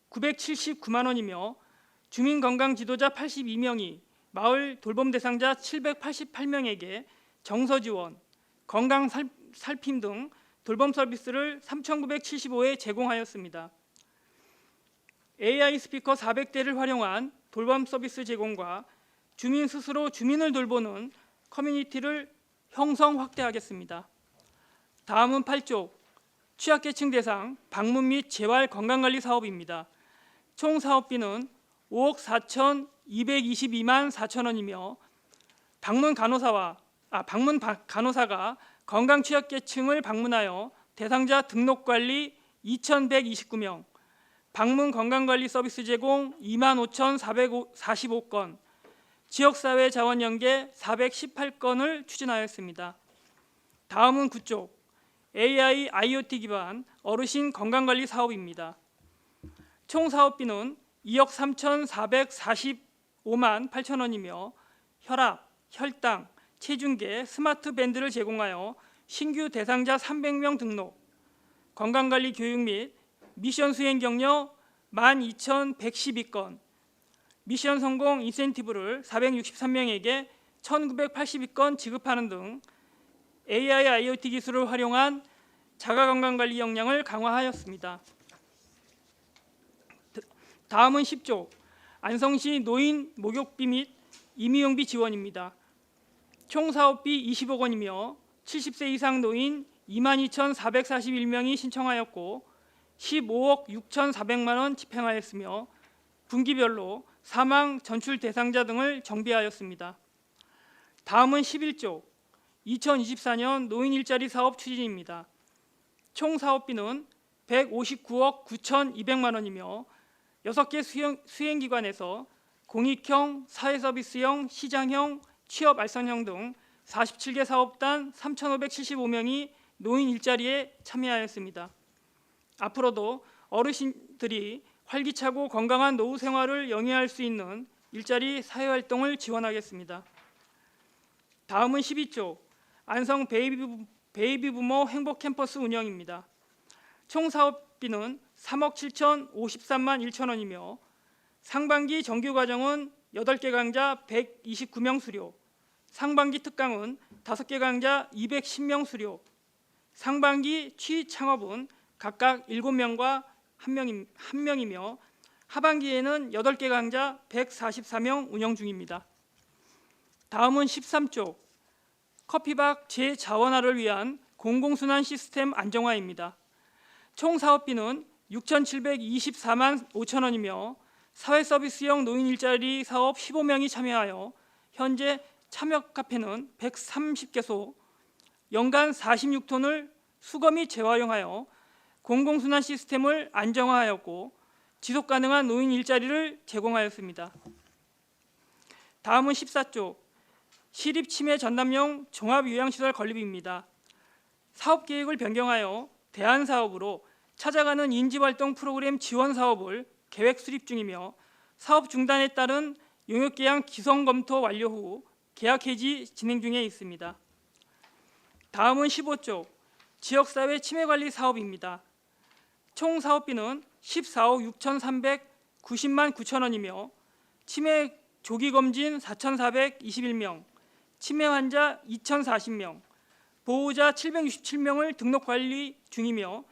2,979만 원이며 주민건강 지도자 82명이 마을 돌봄 대상자 788명에게 정서 지원, 건강 살핌 등 돌봄 서비스를 3,975회 제공하였습니다. AI 스피커 400대를 활용한 돌봄 서비스 제공과 주민 스스로 주민을 돌보는 커뮤니티를 형성 확대하겠습니다. 다음은 8조 취약계층 대상 방문 및 재활 건강관리 사업입니다. 총 사업비는 5억 4,222만 4천 원이며 방문 간호사가 건강 취약계층을 방문하여 대상자 등록 관리 2,129명, 방문 건강관리 서비스 제공 25,445건, 지역사회 자원 연계 418건을 추진하였습니다. 다음은 9쪽 AI IoT 기반 어르신 건강관리 사업입니다. 총 사업비는 2억 3,445만 8천 원이며 혈압, 혈당, 체중계, 스마트 밴드를 제공하여 신규 대상자 300명 등록, 건강관리 교육 및 미션 수행 경력 12,112건, 미션 성공 인센티브를 463명에게 1,982건 지급하는 등 AI IoT 기술을 활용한 자가건강관리 역량을 강화하였습니다. 다음은 10조 안성시 노인 목욕비 및 임의용비 지원입니다. 총 사업비 20억 원이며 70세 이상 노인 22,441명이 신청하였고 15억 6,400만 원 집행하였으며 분기별로 사망 전출 대상자 등을 정비하였습니다. 다음은 11조 2024년 노인 일자리 사업 추진입니다. 총 사업비는 159억 9,200만 원이며 6개 수행기관에서 공익형, 사회서비스형, 시장형, 취업 알선형 등 47개 사업단 3,575명이 노인 일자리에 참여하였습니다. 앞으로도 어르신들이 활기차고 건강한 노후 생활을 영위할 수 있는 일자리 사회활동을 지원하겠습니다. 다음은 12조 안성 베이비 부모 행복 캠퍼스 운영입니다. 총 사업비는 3억 7,053만 1천 원이며 상반기 정규 과정은 8개 강좌 129명 수료, 상반기 특강은 5개 강좌 210명 수료, 상반기 취 창업은 각각 7명과 1명이며 하반기에는 8개 강좌 144명 운영 중입니다. 다음은 13조 커피박 재자원화를 위한 공공순환 시스템 안정화입니다. 총 사업비는 6,724만 5천 원이며 사회서비스형 노인 일자리 사업 15명이 참여하여 현재 참여 카페는 130개소, 연간 46톤을 수거 및 재활용하여 공공순환 시스템을 안정화하였고 지속가능한 노인 일자리를 제공하였습니다. 다음은 14조 시립 치매 전담용 종합요양시설 건립입니다. 사업계획을 변경하여 대안사업으로 찾아가는 인지활동 프로그램 지원 사업을 계획 수립 중이며 사업 중단에 따른 용역계약 기성검토 완료 후 계약 해지 진행 중에 있습니다. 다음은 15조 지역사회 치매관리 사업입니다. 총 사업비는 14억 6,390만 9천 원이며 치매 조기검진 4,421명, 치매 환자 2,040명, 보호자 767명을 등록관리 중이며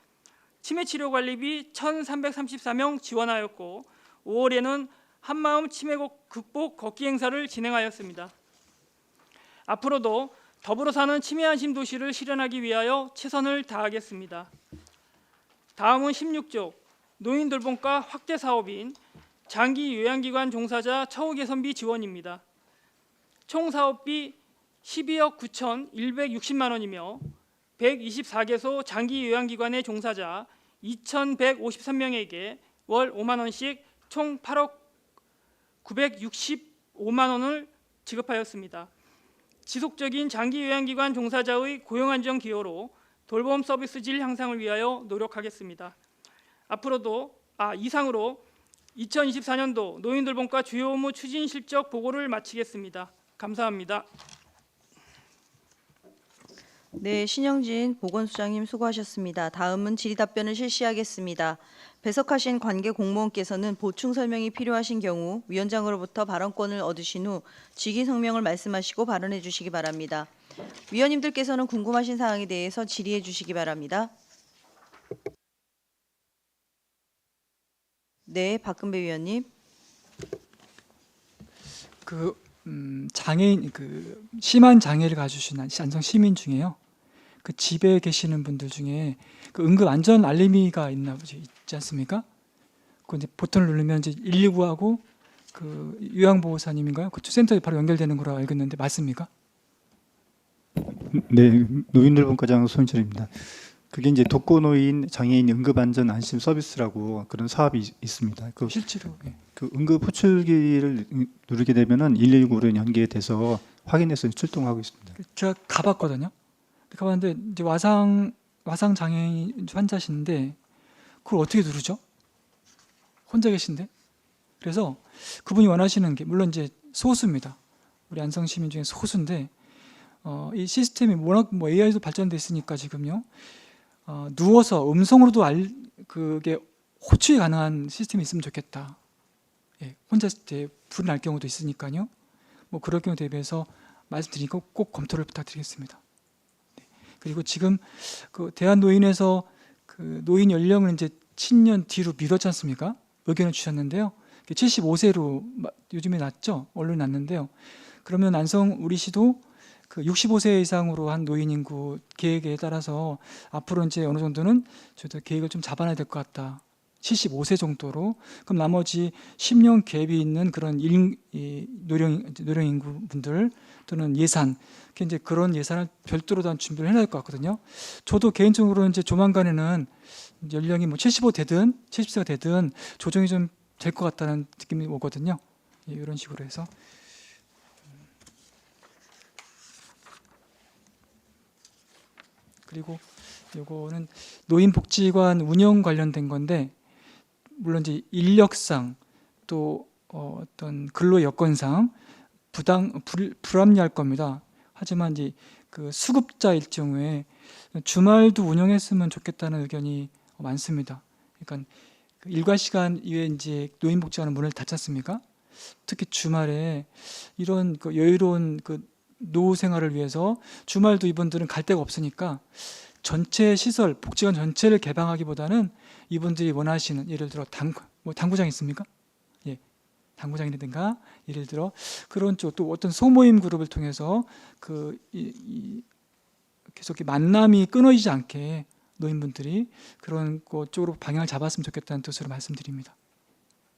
치매치료관리비 1,334명 지원하였고 5월에는 한마음 치매 극복 걷기 행사를 진행하였습니다. 앞으로도 더불어 사는 치매 안심 도시를 실현하기 위하여 최선을 다하겠습니다. 다음은 16조 노인 돌봄과 확대 사업인 장기 요양기관 종사자 처우 개선비 지원입니다. 총 사업비 12억 9,160만 원이며 124개소 장기 요양기관의 종사자 2,153명에게 월 5만 원씩 총 8억 965만 원을 지급하였습니다. 지속적인 장기 요양기관 종사자의 고용 안정 기여로 돌봄 서비스 질 향상을 위하여 노력하겠습니다. 이상으로 2024년도 노인 돌봄과 주요 업무 추진 실적 보고를 마치겠습니다. 감사합니다. 네, 신영진 보건수장님 수고하셨습니다. 다음은 질의답변을 실시하겠습니다. 배석하신 관계 공무원께서는 보충 설명이 필요하신 경우 위원장으로부터 발언권을 얻으신 후 직위 성명을 말씀하시고 발언해 주시기 바랍니다. 위원님들께서는 궁금하신 사항에 대해서 질의해 주시기 바랍니다. 네, 박근배 위원님. 장애인 심한 장애를 가지신 안성 시민 중에요. 그 집에 계시는 분들 중에 그 응급 안전 알림이가 있지 않습니까? 그 이제 버튼을 누르면 이제 119하고 그 요양보호사님인가요? 그 센터에 바로 연결되는 거라고 알고 있는데 맞습니까? 네, 노인돌봄과장 손철입니다. 그게 이제 독거노인 장애인 응급안전 안심 서비스라고 그런 사업이 있습니다. 실제로 그 응급 호출기를 누르게 되면은 119로 연계돼서 확인해서 출동하고 있습니다. 제가 가봤거든요. 가봤는데 이제 와상 장애인 환자신데 그걸 어떻게 누르죠? 혼자 계신데. 그래서 그분이 원하시는 게 물론 이제 소수입니다. 우리 안성 시민 중에 소수인데 이 시스템이 워낙 AI도 발전돼 있으니까 지금요. 누워서 음성으로도 그게 호출이 가능한 시스템이 있으면 좋겠다. 예, 혼자 있을 때 불이 날 경우도 있으니까요. 그럴 경우 대비해서 말씀드리니까 꼭 검토를 부탁드리겠습니다. 네. 그리고 지금 그 대한노인에서 그 노인 연령을 이제 10년 뒤로 미뤘지 않습니까? 의견을 주셨는데요. 75세로 요즘에 났죠. 언론에 났는데요. 그러면 안성 우리 시도 그 65세 이상으로 한 노인 인구 계획에 따라서 앞으로 이제 어느 정도는 저희도 계획을 좀 잡아놔야 될 것 같다. 75세 정도로. 그럼 나머지 10년 갭이 있는 그런 노령 인구 분들 또는 예산, 이제 그런 예산을 별도로 다 준비를 해놔야 될 것 같거든요. 저도 개인적으로 이제 조만간에는 연령이 뭐 75 되든 70세가 되든 조정이 좀 될 것 같다는 느낌이 오거든요. 예, 이런 식으로 해서. 그리고 요거는 노인복지관 운영 관련된 건데, 물론 이제 인력상 또 어떤 근로 여건상 불합리할 겁니다. 하지만 이제 그 수급자일 경우에 주말도 운영했으면 좋겠다는 의견이 많습니다. 그러니까 그 일과 시간 이외에 이제 노인복지관은 문을 닫지 않습니까? 특히 주말에 이런 그 여유로운 그 노후 생활을 위해서 주말도 이분들은 갈 데가 없으니까 전체 시설, 복지관 전체를 개방하기보다는 이분들이 원하시는, 예를 들어 당구장 있습니까? 예, 당구장이라든가 예를 들어 그런 쪽, 또 어떤 소모임 그룹을 통해서 그 계속 만남이 끊어지지 않게 노인분들이 그런 것 쪽으로 방향을 잡았으면 좋겠다는 뜻으로 말씀드립니다.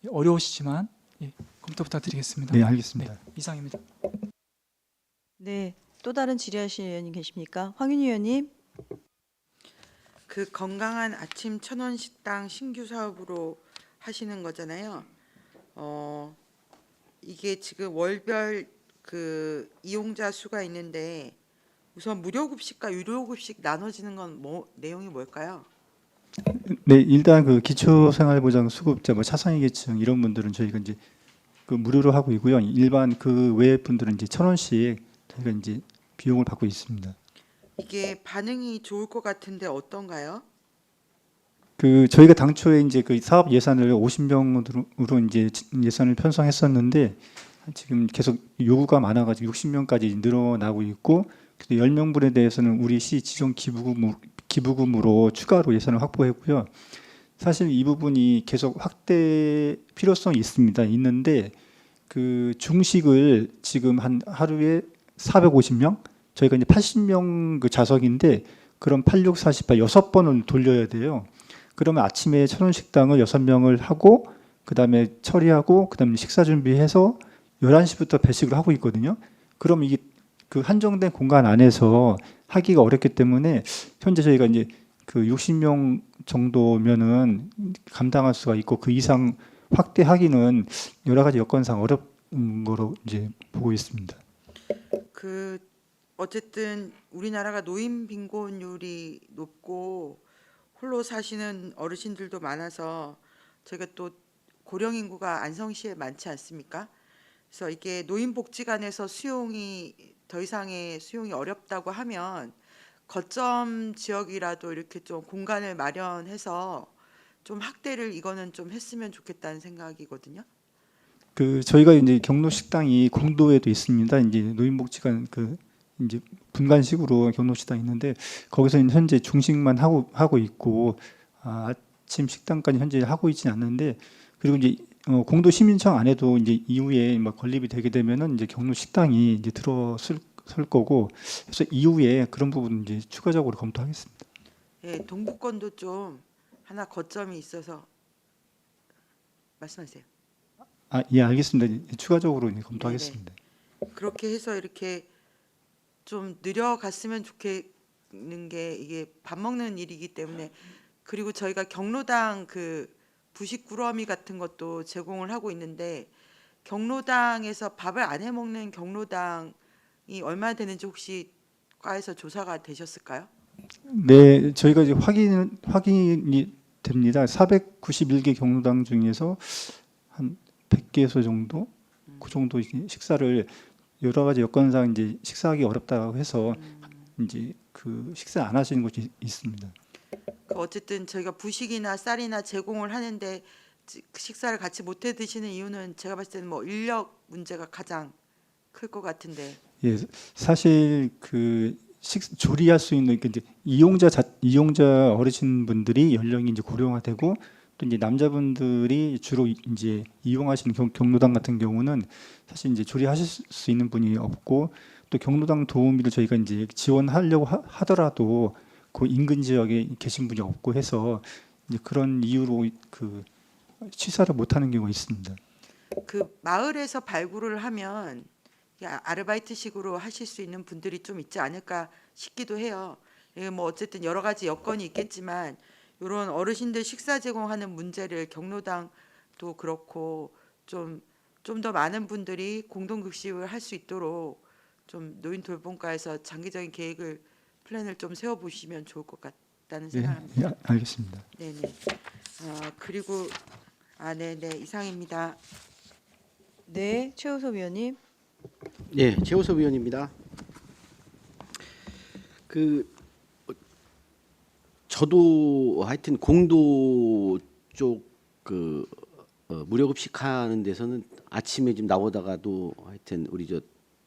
어려우시지만 검토 부탁드리겠습니다. 네, 알겠습니다. 네, 이상입니다. 네, 또 다른 질의하실 의원님 계십니까? 황윤희 의원님. 그 건강한 아침 1,000원 식당 신규 사업으로 하시는 거잖아요. 이게 지금 월별 그 이용자 수가 있는데 우선 무료 급식과 유료 급식 나눠지는 건 내용이 뭘까요? 네, 일단 그 기초생활보장 수급자, 뭐 차상위계층 이런 분들은 저희가 이제 그 무료로 하고 있고요. 일반 그 외 분들은 이제 1,000원씩 저희가 이제 비용을 받고 있습니다. 이게 반응이 좋을 것 같은데 어떤가요? 그 저희가 당초에 이제 그 사업 예산을 50명으로 이제 예산을 편성했었는데 지금 계속 요구가 많아가지고 60명까지 늘어나고 있고, 10명분에 대해서는 우리 시 지정 기부금으로 추가로 예산을 확보했고요. 사실 이 부분이 계속 확대 필요성이 있는데 그 중식을 지금 한 하루에 450명, 저희가 이제 80명 그 좌석인데 그럼 86, 48 6번을 돌려야 돼요. 그러면 아침에 1,000원 식당을 6명을 하고 그다음에 처리하고 그다음에 식사 준비해서 11시부터 배식을 하고 있거든요. 그럼 이게 그 한정된 공간 안에서 하기가 어렵기 때문에 현재 저희가 이제 그 60명 정도면은 감당할 수가 있고 그 이상 확대하기는 여러 가지 여건상 어려운 거로 이제 보고 있습니다. 그 어쨌든 우리나라가 노인 빈곤율이 높고 홀로 사시는 어르신들도 많아서 저희가 또 고령 인구가 안성시에 많지 않습니까? 그래서 이게 노인복지관에서 수용이 더 이상의 수용이 어렵다고 하면 거점 지역이라도 이렇게 좀 공간을 마련해서 좀 확대를 이거는 좀 했으면 좋겠다는 생각이거든요. 그 저희가 이제 경로 식당이 공도에도 있습니다. 이제 노인복지관 그 이제 분간식으로 경로 식당 있는데 거기서 현재 중식만 하고 있고 아침 식당까지 현재 하고 있지는 않는데, 그리고 이제 공도 시민청 안에도 이제 이후에 막 건립이 되게 되면은 이제 경로 식당이 이제 들어설 거고, 그래서 이후에 그런 부분 이제 추가적으로 검토하겠습니다. 예, 동북권도 좀 하나 거점이 있어서 말씀하세요. 예, 알겠습니다. 추가적으로 이제 검토하겠습니다. 네네. 그렇게 해서 이렇게 좀 느려갔으면 좋겠는 게 이게 밥 먹는 일이기 때문에, 그리고 저희가 경로당 그 부식 꾸러미 같은 것도 제공을 하고 있는데 경로당에서 밥을 안 해 먹는 경로당이 얼마 되는지 혹시 과에서 조사가 되셨을까요? 네, 저희가 이제 확인이 됩니다. 491개 경로당 중에서 한 100개소 정도, 그 정도 식사를 여러 가지 여건상 이제 식사하기 어렵다고 해서 이제 그 식사 안 하시는 곳이 있습니다. 그 어쨌든 저희가 부식이나 쌀이나 제공을 하는데 식사를 같이 못 해 드시는 이유는 제가 봤을 때는 뭐 인력 문제가 가장 클 것 같은데. 예, 사실 그 조리할 수 있는 이제 이용자 어르신분들이 연령이 이제 고령화되고 또 이제 남자분들이 주로 이제 이용하시는 경로당 같은 경우는 사실 이제 조리하실 수 있는 분이 없고, 또 경로당 도우미를 저희가 이제 지원하려고 하더라도 그 인근 지역에 계신 분이 없고 해서 이제 그런 이유로 그 취사를 못하는 경우가 있습니다. 그 마을에서 발굴을 하면 아르바이트식으로 하실 수 있는 분들이 좀 있지 않을까 싶기도 해요. 예, 뭐 어쨌든 여러 가지 여건이 있겠지만 이런 어르신들 식사 제공하는 문제를 경로당도 그렇고 좀 더 많은 분들이 공동급식을 할 수 있도록 좀 노인 돌봄과에서 장기적인 계획을 플랜을 좀 세워 보시면 좋을 것 같다는 생각합니다. 예, 알겠습니다. 네네. 그리고 네네 이상입니다. 네, 최우섭 위원님. 네, 최우섭 위원입니다. 저도 하여튼 공도 쪽 무료급식 하는 데서는 아침에 좀 나오다가도 하여튼 우리 저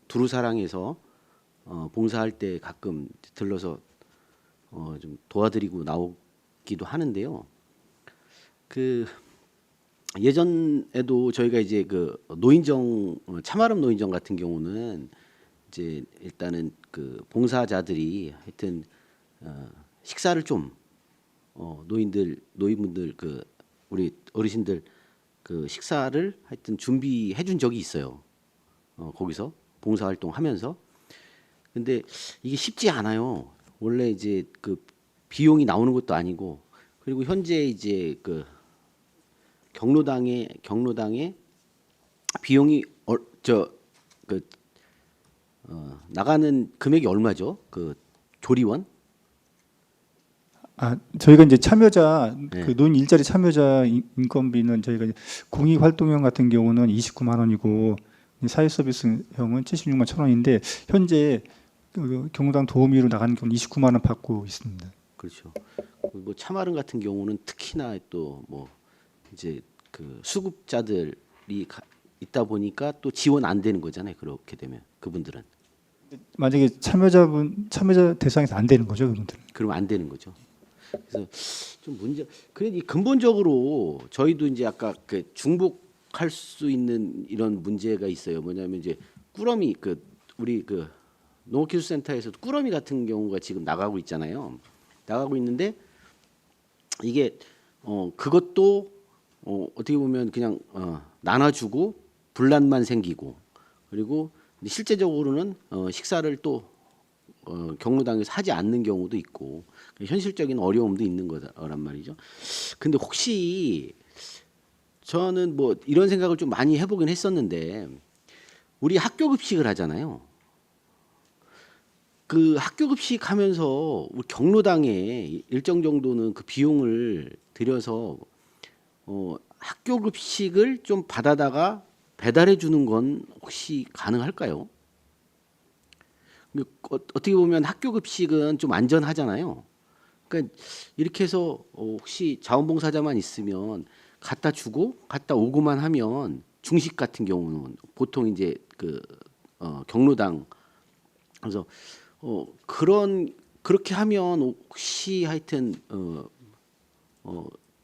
두루사랑에서 봉사할 때 가끔 들러서 좀 도와드리고 나오기도 하는데요. 예전에도 저희가 이제 그 노인정 참아름 노인정 같은 경우는 이제 일단은 그 봉사자들이 하여튼 식사를 좀 노인분들 그 우리 어르신들 그 식사를 하여튼 준비해 준 적이 있어요. 거기서 봉사활동 하면서. 근데 이게 쉽지 않아요. 원래 이제 그 비용이 나오는 것도 아니고, 그리고 현재 이제 그 경로당에 비용이 나가는 금액이 얼마죠? 그 조리원? 저희가 이제 참여자 네. 그 노인 일자리 참여자 인건비는 저희가 공익 활동형 같은 경우는 29만 원이고 사회 서비스형은 76만 1천 원인데 현재 그 경로당 도우미로 나가는 경우는 29만 원 받고 있습니다. 그렇죠. 뭐 참아름 같은 경우는 특히나 또 뭐 이제 그 수급자들이 있다 보니까 또 지원 안 되는 거잖아요. 그렇게 되면 그분들은 만약에 참여자 대상에서 안 되는 거죠, 그분들은. 그러면 안 되는 거죠. 그래서 좀 그래 근본적으로 저희도 이제 아까 그 중복할 수 있는 이런 문제가 있어요. 뭐냐면 이제 꾸러미 우리 그 농업기술센터에서도 꾸러미 같은 경우가 지금 나가고 있잖아요. 나가고 있는데 이게 그것도 어떻게 보면 그냥 나눠주고 분란만 생기고, 그리고 실제적으로는 식사를 또 경로당에서 하지 않는 경우도 있고 현실적인 어려움도 있는 거란 말이죠. 근데 혹시 저는 뭐 이런 생각을 좀 많이 해보긴 했었는데, 우리 학교 급식을 하잖아요. 그 학교 급식 하면서 우리 경로당에 일정 정도는 그 비용을 들여서 학교 급식을 좀 받아다가 배달해 주는 건 혹시 가능할까요? 어떻게 보면 학교 급식은 좀 안전하잖아요. 그러니까 이렇게 해서 혹시 자원봉사자만 있으면 갖다 주고 갔다 오고만 하면, 중식 같은 경우는 보통 이제 그 경로당 그래서 그렇게 하면 혹시 하여튼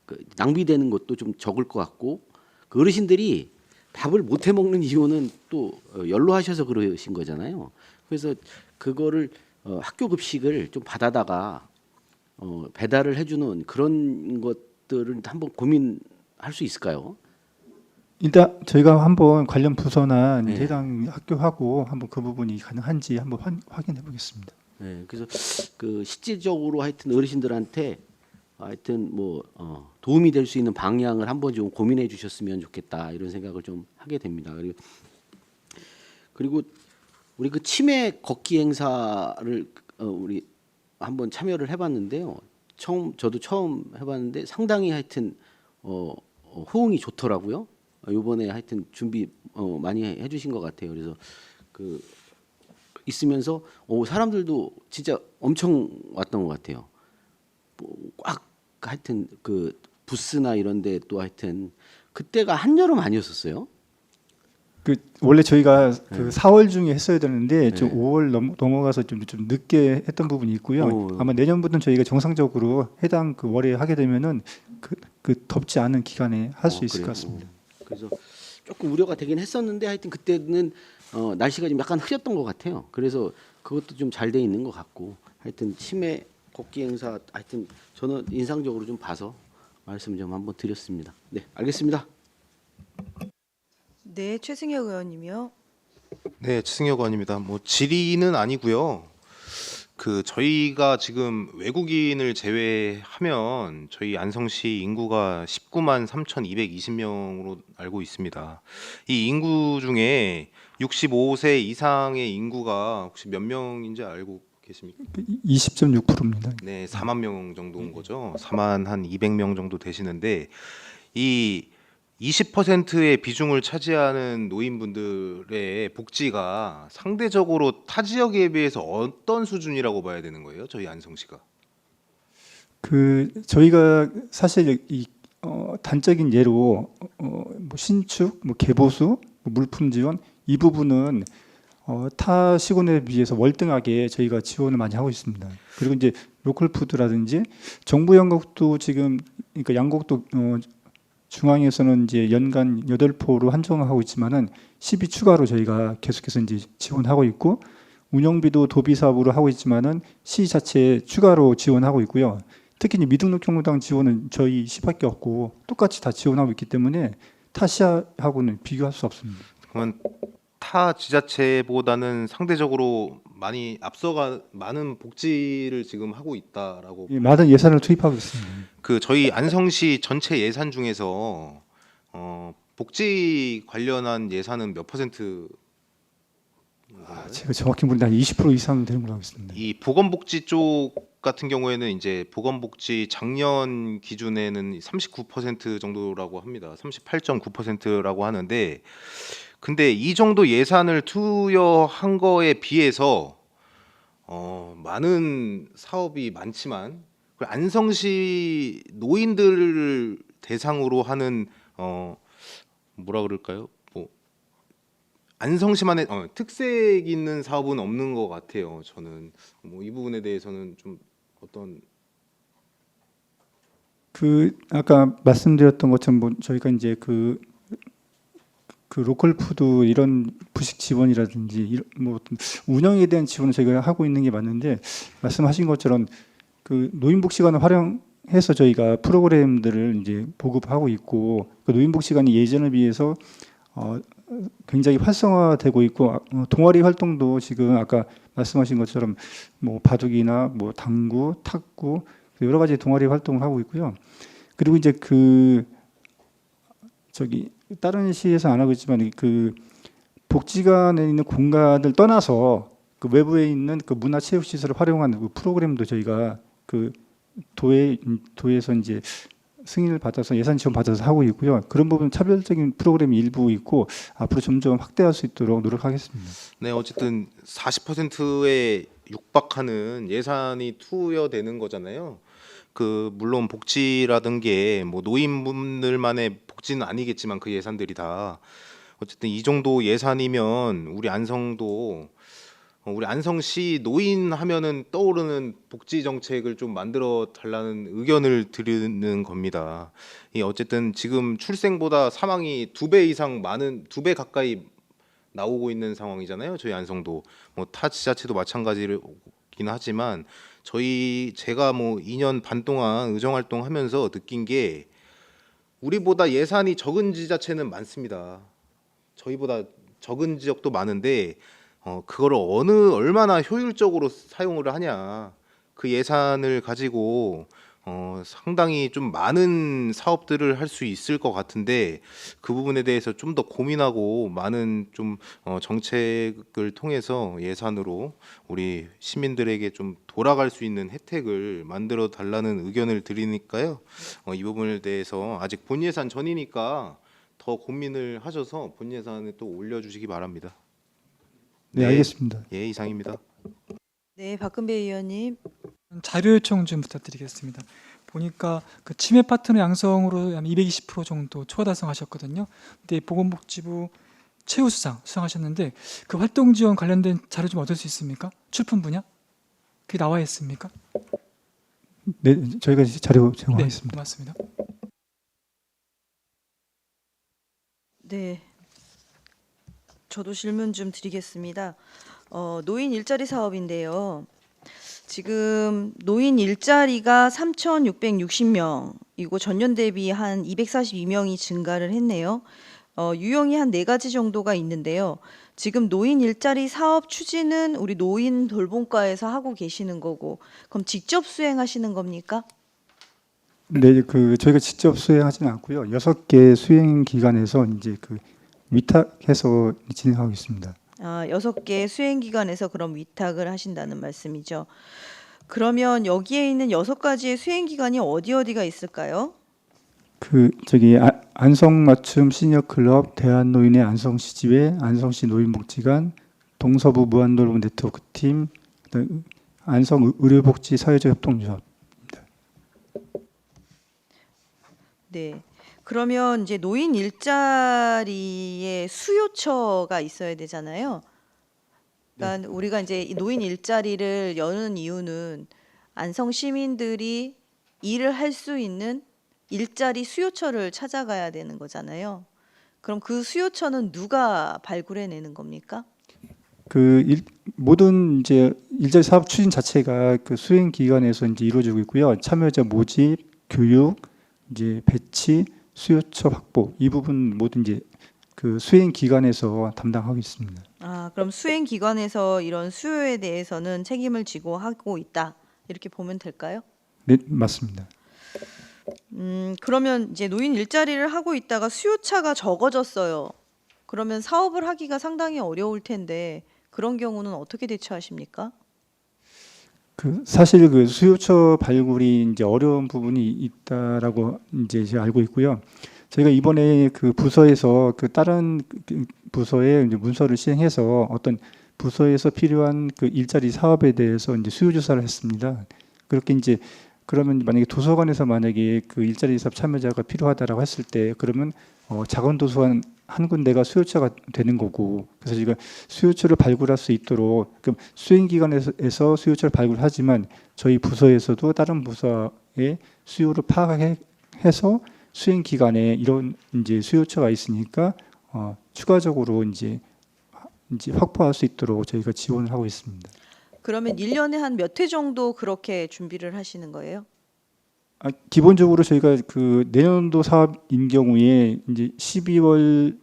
그 낭비되는 것도 좀 적을 것 같고, 그 어르신들이 밥을 못 해 먹는 이유는 또 연로하셔서 그러신 거잖아요. 그래서 그거를 학교 급식을 좀 받아다가 배달을 해주는 그런 것들을 한번 고민할 수 있을까요? 일단 저희가 한번 관련 부서나 네. 해당 학교하고 한번 그 부분이 가능한지 한번 확인해 보겠습니다. 네, 그래서 그 실질적으로 하여튼 어르신들한테 하여튼 뭐 도움이 될 수 있는 방향을 한번 좀 고민해 주셨으면 좋겠다, 이런 생각을 좀 하게 됩니다. 그리고 우리 그 치매 걷기 행사를 우리 한번 참여를 해봤는데요. 저도 처음 해봤는데 상당히 하여튼 호응이 좋더라고요. 이번에 하여튼 준비 많이 해주신 것 같아요. 그래서 그 있으면서 사람들도 진짜 엄청 왔던 것 같아요. 꽉 하여튼 그 부스나 이런데 또 하여튼 그때가 한여름 아니었었어요? 그 원래 저희가 그 네. 4월 중에 했어야 되는데 좀 네. 5월 넘어가서 좀 늦게 했던 부분이 있고요. 아마 내년부터는 저희가 정상적으로 해당 그 월에 하게 되면은 그 덥지 않은 기간에 할 수 있을 그래요? 것 같습니다. 그래서 조금 우려가 되긴 했었는데 하여튼 그때는 날씨가 좀 약간 흐렸던 것 같아요. 그래서 그것도 좀 잘 돼 있는 것 같고 하여튼 치매 걷기 행사 하여튼 저는 인상적으로 좀 봐서 말씀 좀 한번 드렸습니다. 네, 알겠습니다. 네, 최승혁 의원님이요. 네, 최승혁 의원입니다. 뭐 질의는 아니고요. 저희가 지금 외국인을 제외하면 저희 안성시 인구가 19만 3,220명으로 알고 있습니다. 이 인구 중에 65세 이상의 인구가 혹시 몇 명인지 알고 계십니까? 20.6%입니다. 네, 4만 명 정도인 거죠. 4만 한 200명 정도 되시는데 이 20%의 비중을 차지하는 노인분들의 복지가 상대적으로 타 지역에 비해서 어떤 수준이라고 봐야 되는 거예요? 저희 안성시가. 저희가 사실 단적인 예로 뭐 신축, 뭐 개보수, 뭐 물품 지원 이 부분은 타 시군에 비해서 월등하게 저희가 지원을 많이 하고 있습니다. 그리고 이제 로컬 푸드라든지 정부 연곡도 지금 그러니까 양곡도 중앙에서는 이제 연간 8포로 한정하고 있지만은 10이 추가로 저희가 계속해서 이제 지원하고 있고 운영비도 도비 사업으로 하고 있지만은 시 자체에 추가로 지원하고 있고요. 특히 이제 미등록 경로당 지원은 저희 시밖에 없고 똑같이 다 지원하고 있기 때문에 타 시하고는 비교할 수 없습니다. 그러면 타 지자체보다는 상대적으로 많이 앞서가 많은 복지를 지금 하고 있다라고. 예, 많은 예산을 투입하고 있습니다. 저희 안성시 전체 예산 중에서 복지 관련한 예산은 몇 %? 제가 정확히 모르는데 한 20% 이상 되는 걸로 알고 있습니다. 이 보건복지 쪽 같은 경우에는 이제 보건복지 작년 기준에는 39% 정도라고 합니다. 38.9%라고 하는데 근데 이 정도 예산을 투여한 거에 비해서 많은 사업이 많지만 안성시 노인들을 대상으로 하는 뭐라 그럴까요? 뭐 안성시만의 특색 있는 사업은 없는 것 같아요. 저는 뭐 이 부분에 대해서는 좀 어떤 아까 말씀드렸던 것처럼 뭐 저희가 이제 그 로컬 푸드 이런 부식 지원이라든지 뭐 운영에 대한 지원을 저희가 하고 있는 게 맞는데 말씀하신 것처럼 노인복지관을 활용해서 저희가 프로그램들을 이제 보급하고 있고 노인복지관이 예전에 비해서 굉장히 활성화되고 있고 동아리 활동도 지금 아까 말씀하신 것처럼 뭐 바둑이나 뭐 당구, 탁구 여러 가지 동아리 활동을 하고 있고요. 그리고 이제 다른 시에서 안 하고 있지만 복지관에 있는 공간을 떠나서 외부에 있는 문화체육시설을 활용하는 프로그램도 저희가 도에서 이제 승인을 받아서 예산 지원 받아서 하고 있고요. 그런 부분 차별적인 프로그램이 일부 있고 앞으로 점점 확대할 수 있도록 노력하겠습니다. 네, 어쨌든 40%에 육박하는 예산이 투여되는 거잖아요. 물론 복지라든 게 뭐 노인분들만의 복지는 아니겠지만 그 예산들이 다 어쨌든 이 정도 예산이면 우리 안성시 노인 하면은 떠오르는 복지 정책을 좀 만들어 달라는 의견을 드리는 겁니다. 어쨌든 지금 출생보다 사망이 2배 가까이 나오고 있는 상황이잖아요. 저희 안성도 뭐 타 지자체도 마찬가지긴 하지만 제가 뭐 2년 반 동안 의정 활동하면서 느낀 게 우리보다 예산이 적은 지자체는 많습니다. 저희보다 적은 지역도 많은데 그거를 얼마나 효율적으로 사용을 하냐 그 예산을 가지고 상당히 좀 많은 사업들을 할 수 있을 것 같은데 그 부분에 대해서 좀 더 고민하고 많은 좀 정책을 통해서 예산으로 우리 시민들에게 좀 돌아갈 수 있는 혜택을 만들어 달라는 의견을 드리니까요. 이 부분에 대해서 아직 본 예산 전이니까 더 고민을 하셔서 본 예산을 또 올려주시기 바랍니다. 네, 알겠습니다. 예, 이상입니다. 네, 박근배 의원님. 자료 요청 좀 부탁드리겠습니다. 보니까 치매 파트너 양성으로 한 220% 정도 초과 달성하셨거든요. 근데 보건복지부 최우수상 수상하셨는데 그 활동 지원 관련된 자료 좀 얻을 수 있습니까? 출품 분야? 그게 나와 있습니까? 네, 저희가 자료 제공하겠습니다. 네, 고맙습니다. 네, 저도 질문 좀 드리겠습니다. 노인 일자리 사업인데요. 지금 노인 일자리가 3,660명이고 전년 대비 한 242명이 증가를 했네요. 유형이 한 4가지 정도가 있는데요. 지금 노인 일자리 사업 추진은 우리 노인 돌봄과에서 하고 계시는 거고, 그럼 직접 수행하시는 겁니까? 네, 저희가 직접 수행하지는 않고요. 6개 수행 기관에서 이제 위탁해서 진행하고 있습니다. 6개 수행기관에서 그럼 위탁을 하신다는 말씀이죠. 그러면 여기에 있는 6가지의 수행기관이 어디가 있을까요? 안성맞춤 시니어클럽, 대한노인의 안성시지회, 안성시 노인복지관, 동서부 무한돌봄 네트워크팀, 안성의료복지 사회적 협동조합. 네. 그러면 이제 노인 일자리에 수요처가 있어야 되잖아요. 그러니까 우리가 이제 이 노인 일자리를 여는 이유는 안성 시민들이 일을 할 수 있는 일자리 수요처를 찾아가야 되는 거잖아요. 그럼 그 수요처는 누가 발굴해내는 겁니까? 모든 이제 일자리 사업 추진 자체가 수행 기관에서 이제 이루어지고 있고요. 참여자 모집, 교육, 이제 배치, 수요처 확보 이 부분 모든 이제 수행 기관에서 담당하고 있습니다. 그럼 수행 기관에서 이런 수요에 대해서는 책임을 지고 하고 있다. 이렇게 보면 될까요? 네, 맞습니다. 그러면 이제 노인 일자리를 하고 있다가 수요차가 적어졌어요. 그러면 사업을 하기가 상당히 어려울 텐데 그런 경우는 어떻게 대처하십니까? 사실 수요처 발굴이 이제 어려운 부분이 있다라고 이제 제가 알고 있고요. 저희가 이번에 부서에서 다른 부서에 이제 문서를 시행해서 어떤 부서에서 필요한 일자리 사업에 대해서 이제 수요 조사를 했습니다. 그렇게 이제 그러면 만약에 도서관에서 만약에 일자리 사업 참여자가 필요하다라고 했을 때 그러면 작은 도서관 한 군데가 수요처가 되는 거고, 그래서 저희가 수요처를 발굴할 수 있도록 수행 기관에서 수요처를 발굴하지만 저희 부서에서도 다른 부서의 수요를 파악해서 수행 기관에 이런 이제 수요처가 있으니까 추가적으로 이제 확보할 수 있도록 저희가 지원을 하고 있습니다. 그러면 1년에 한 몇 회 정도 그렇게 준비를 하시는 거예요? 기본적으로 저희가 내년도 사업인 경우에 이제 12월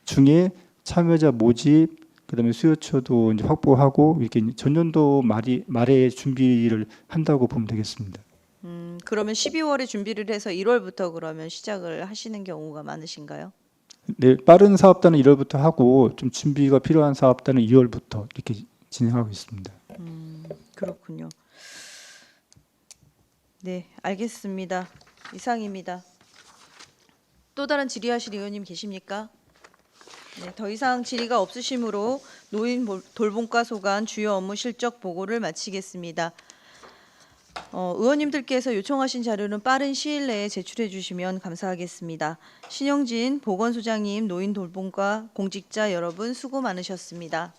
중에 참여자 모집, 그다음에 수요처도 이제 확보하고 이렇게 전년도 말에 준비를 한다고 보면 되겠습니다. 그러면 12월에 준비를 해서 1월부터 그러면 시작을 하시는 경우가 많으신가요? 네, 빠른 사업단은 1월부터 하고 좀 준비가 필요한 사업단은 2월부터 이렇게 진행하고 있습니다. 그렇군요. 네, 알겠습니다. 이상입니다. 또 다른 질의하실 의원님 계십니까? 네, 더 이상 질의가 없으시므로 노인 돌봄과 소관 주요 업무 실적 보고를 마치겠습니다. 의원님들께서 요청하신 자료는 빠른 시일 내에 제출해 주시면 감사하겠습니다. 신영진 보건소장님, 노인 돌봄과 공직자 여러분 수고 많으셨습니다.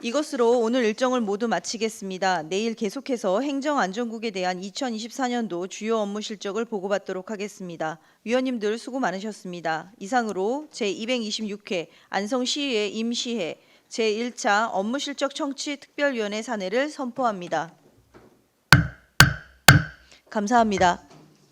이것으로 오늘 일정을 모두 마치겠습니다. 내일 계속해서 행정안전국에 대한 2024년도 주요 업무 실적을 보고받도록 하겠습니다. 위원님들 수고 많으셨습니다. 이상으로 제226회 안성시의회 임시회 제1차 업무실적 청취 특별위원회 사내를 선포합니다. 감사합니다.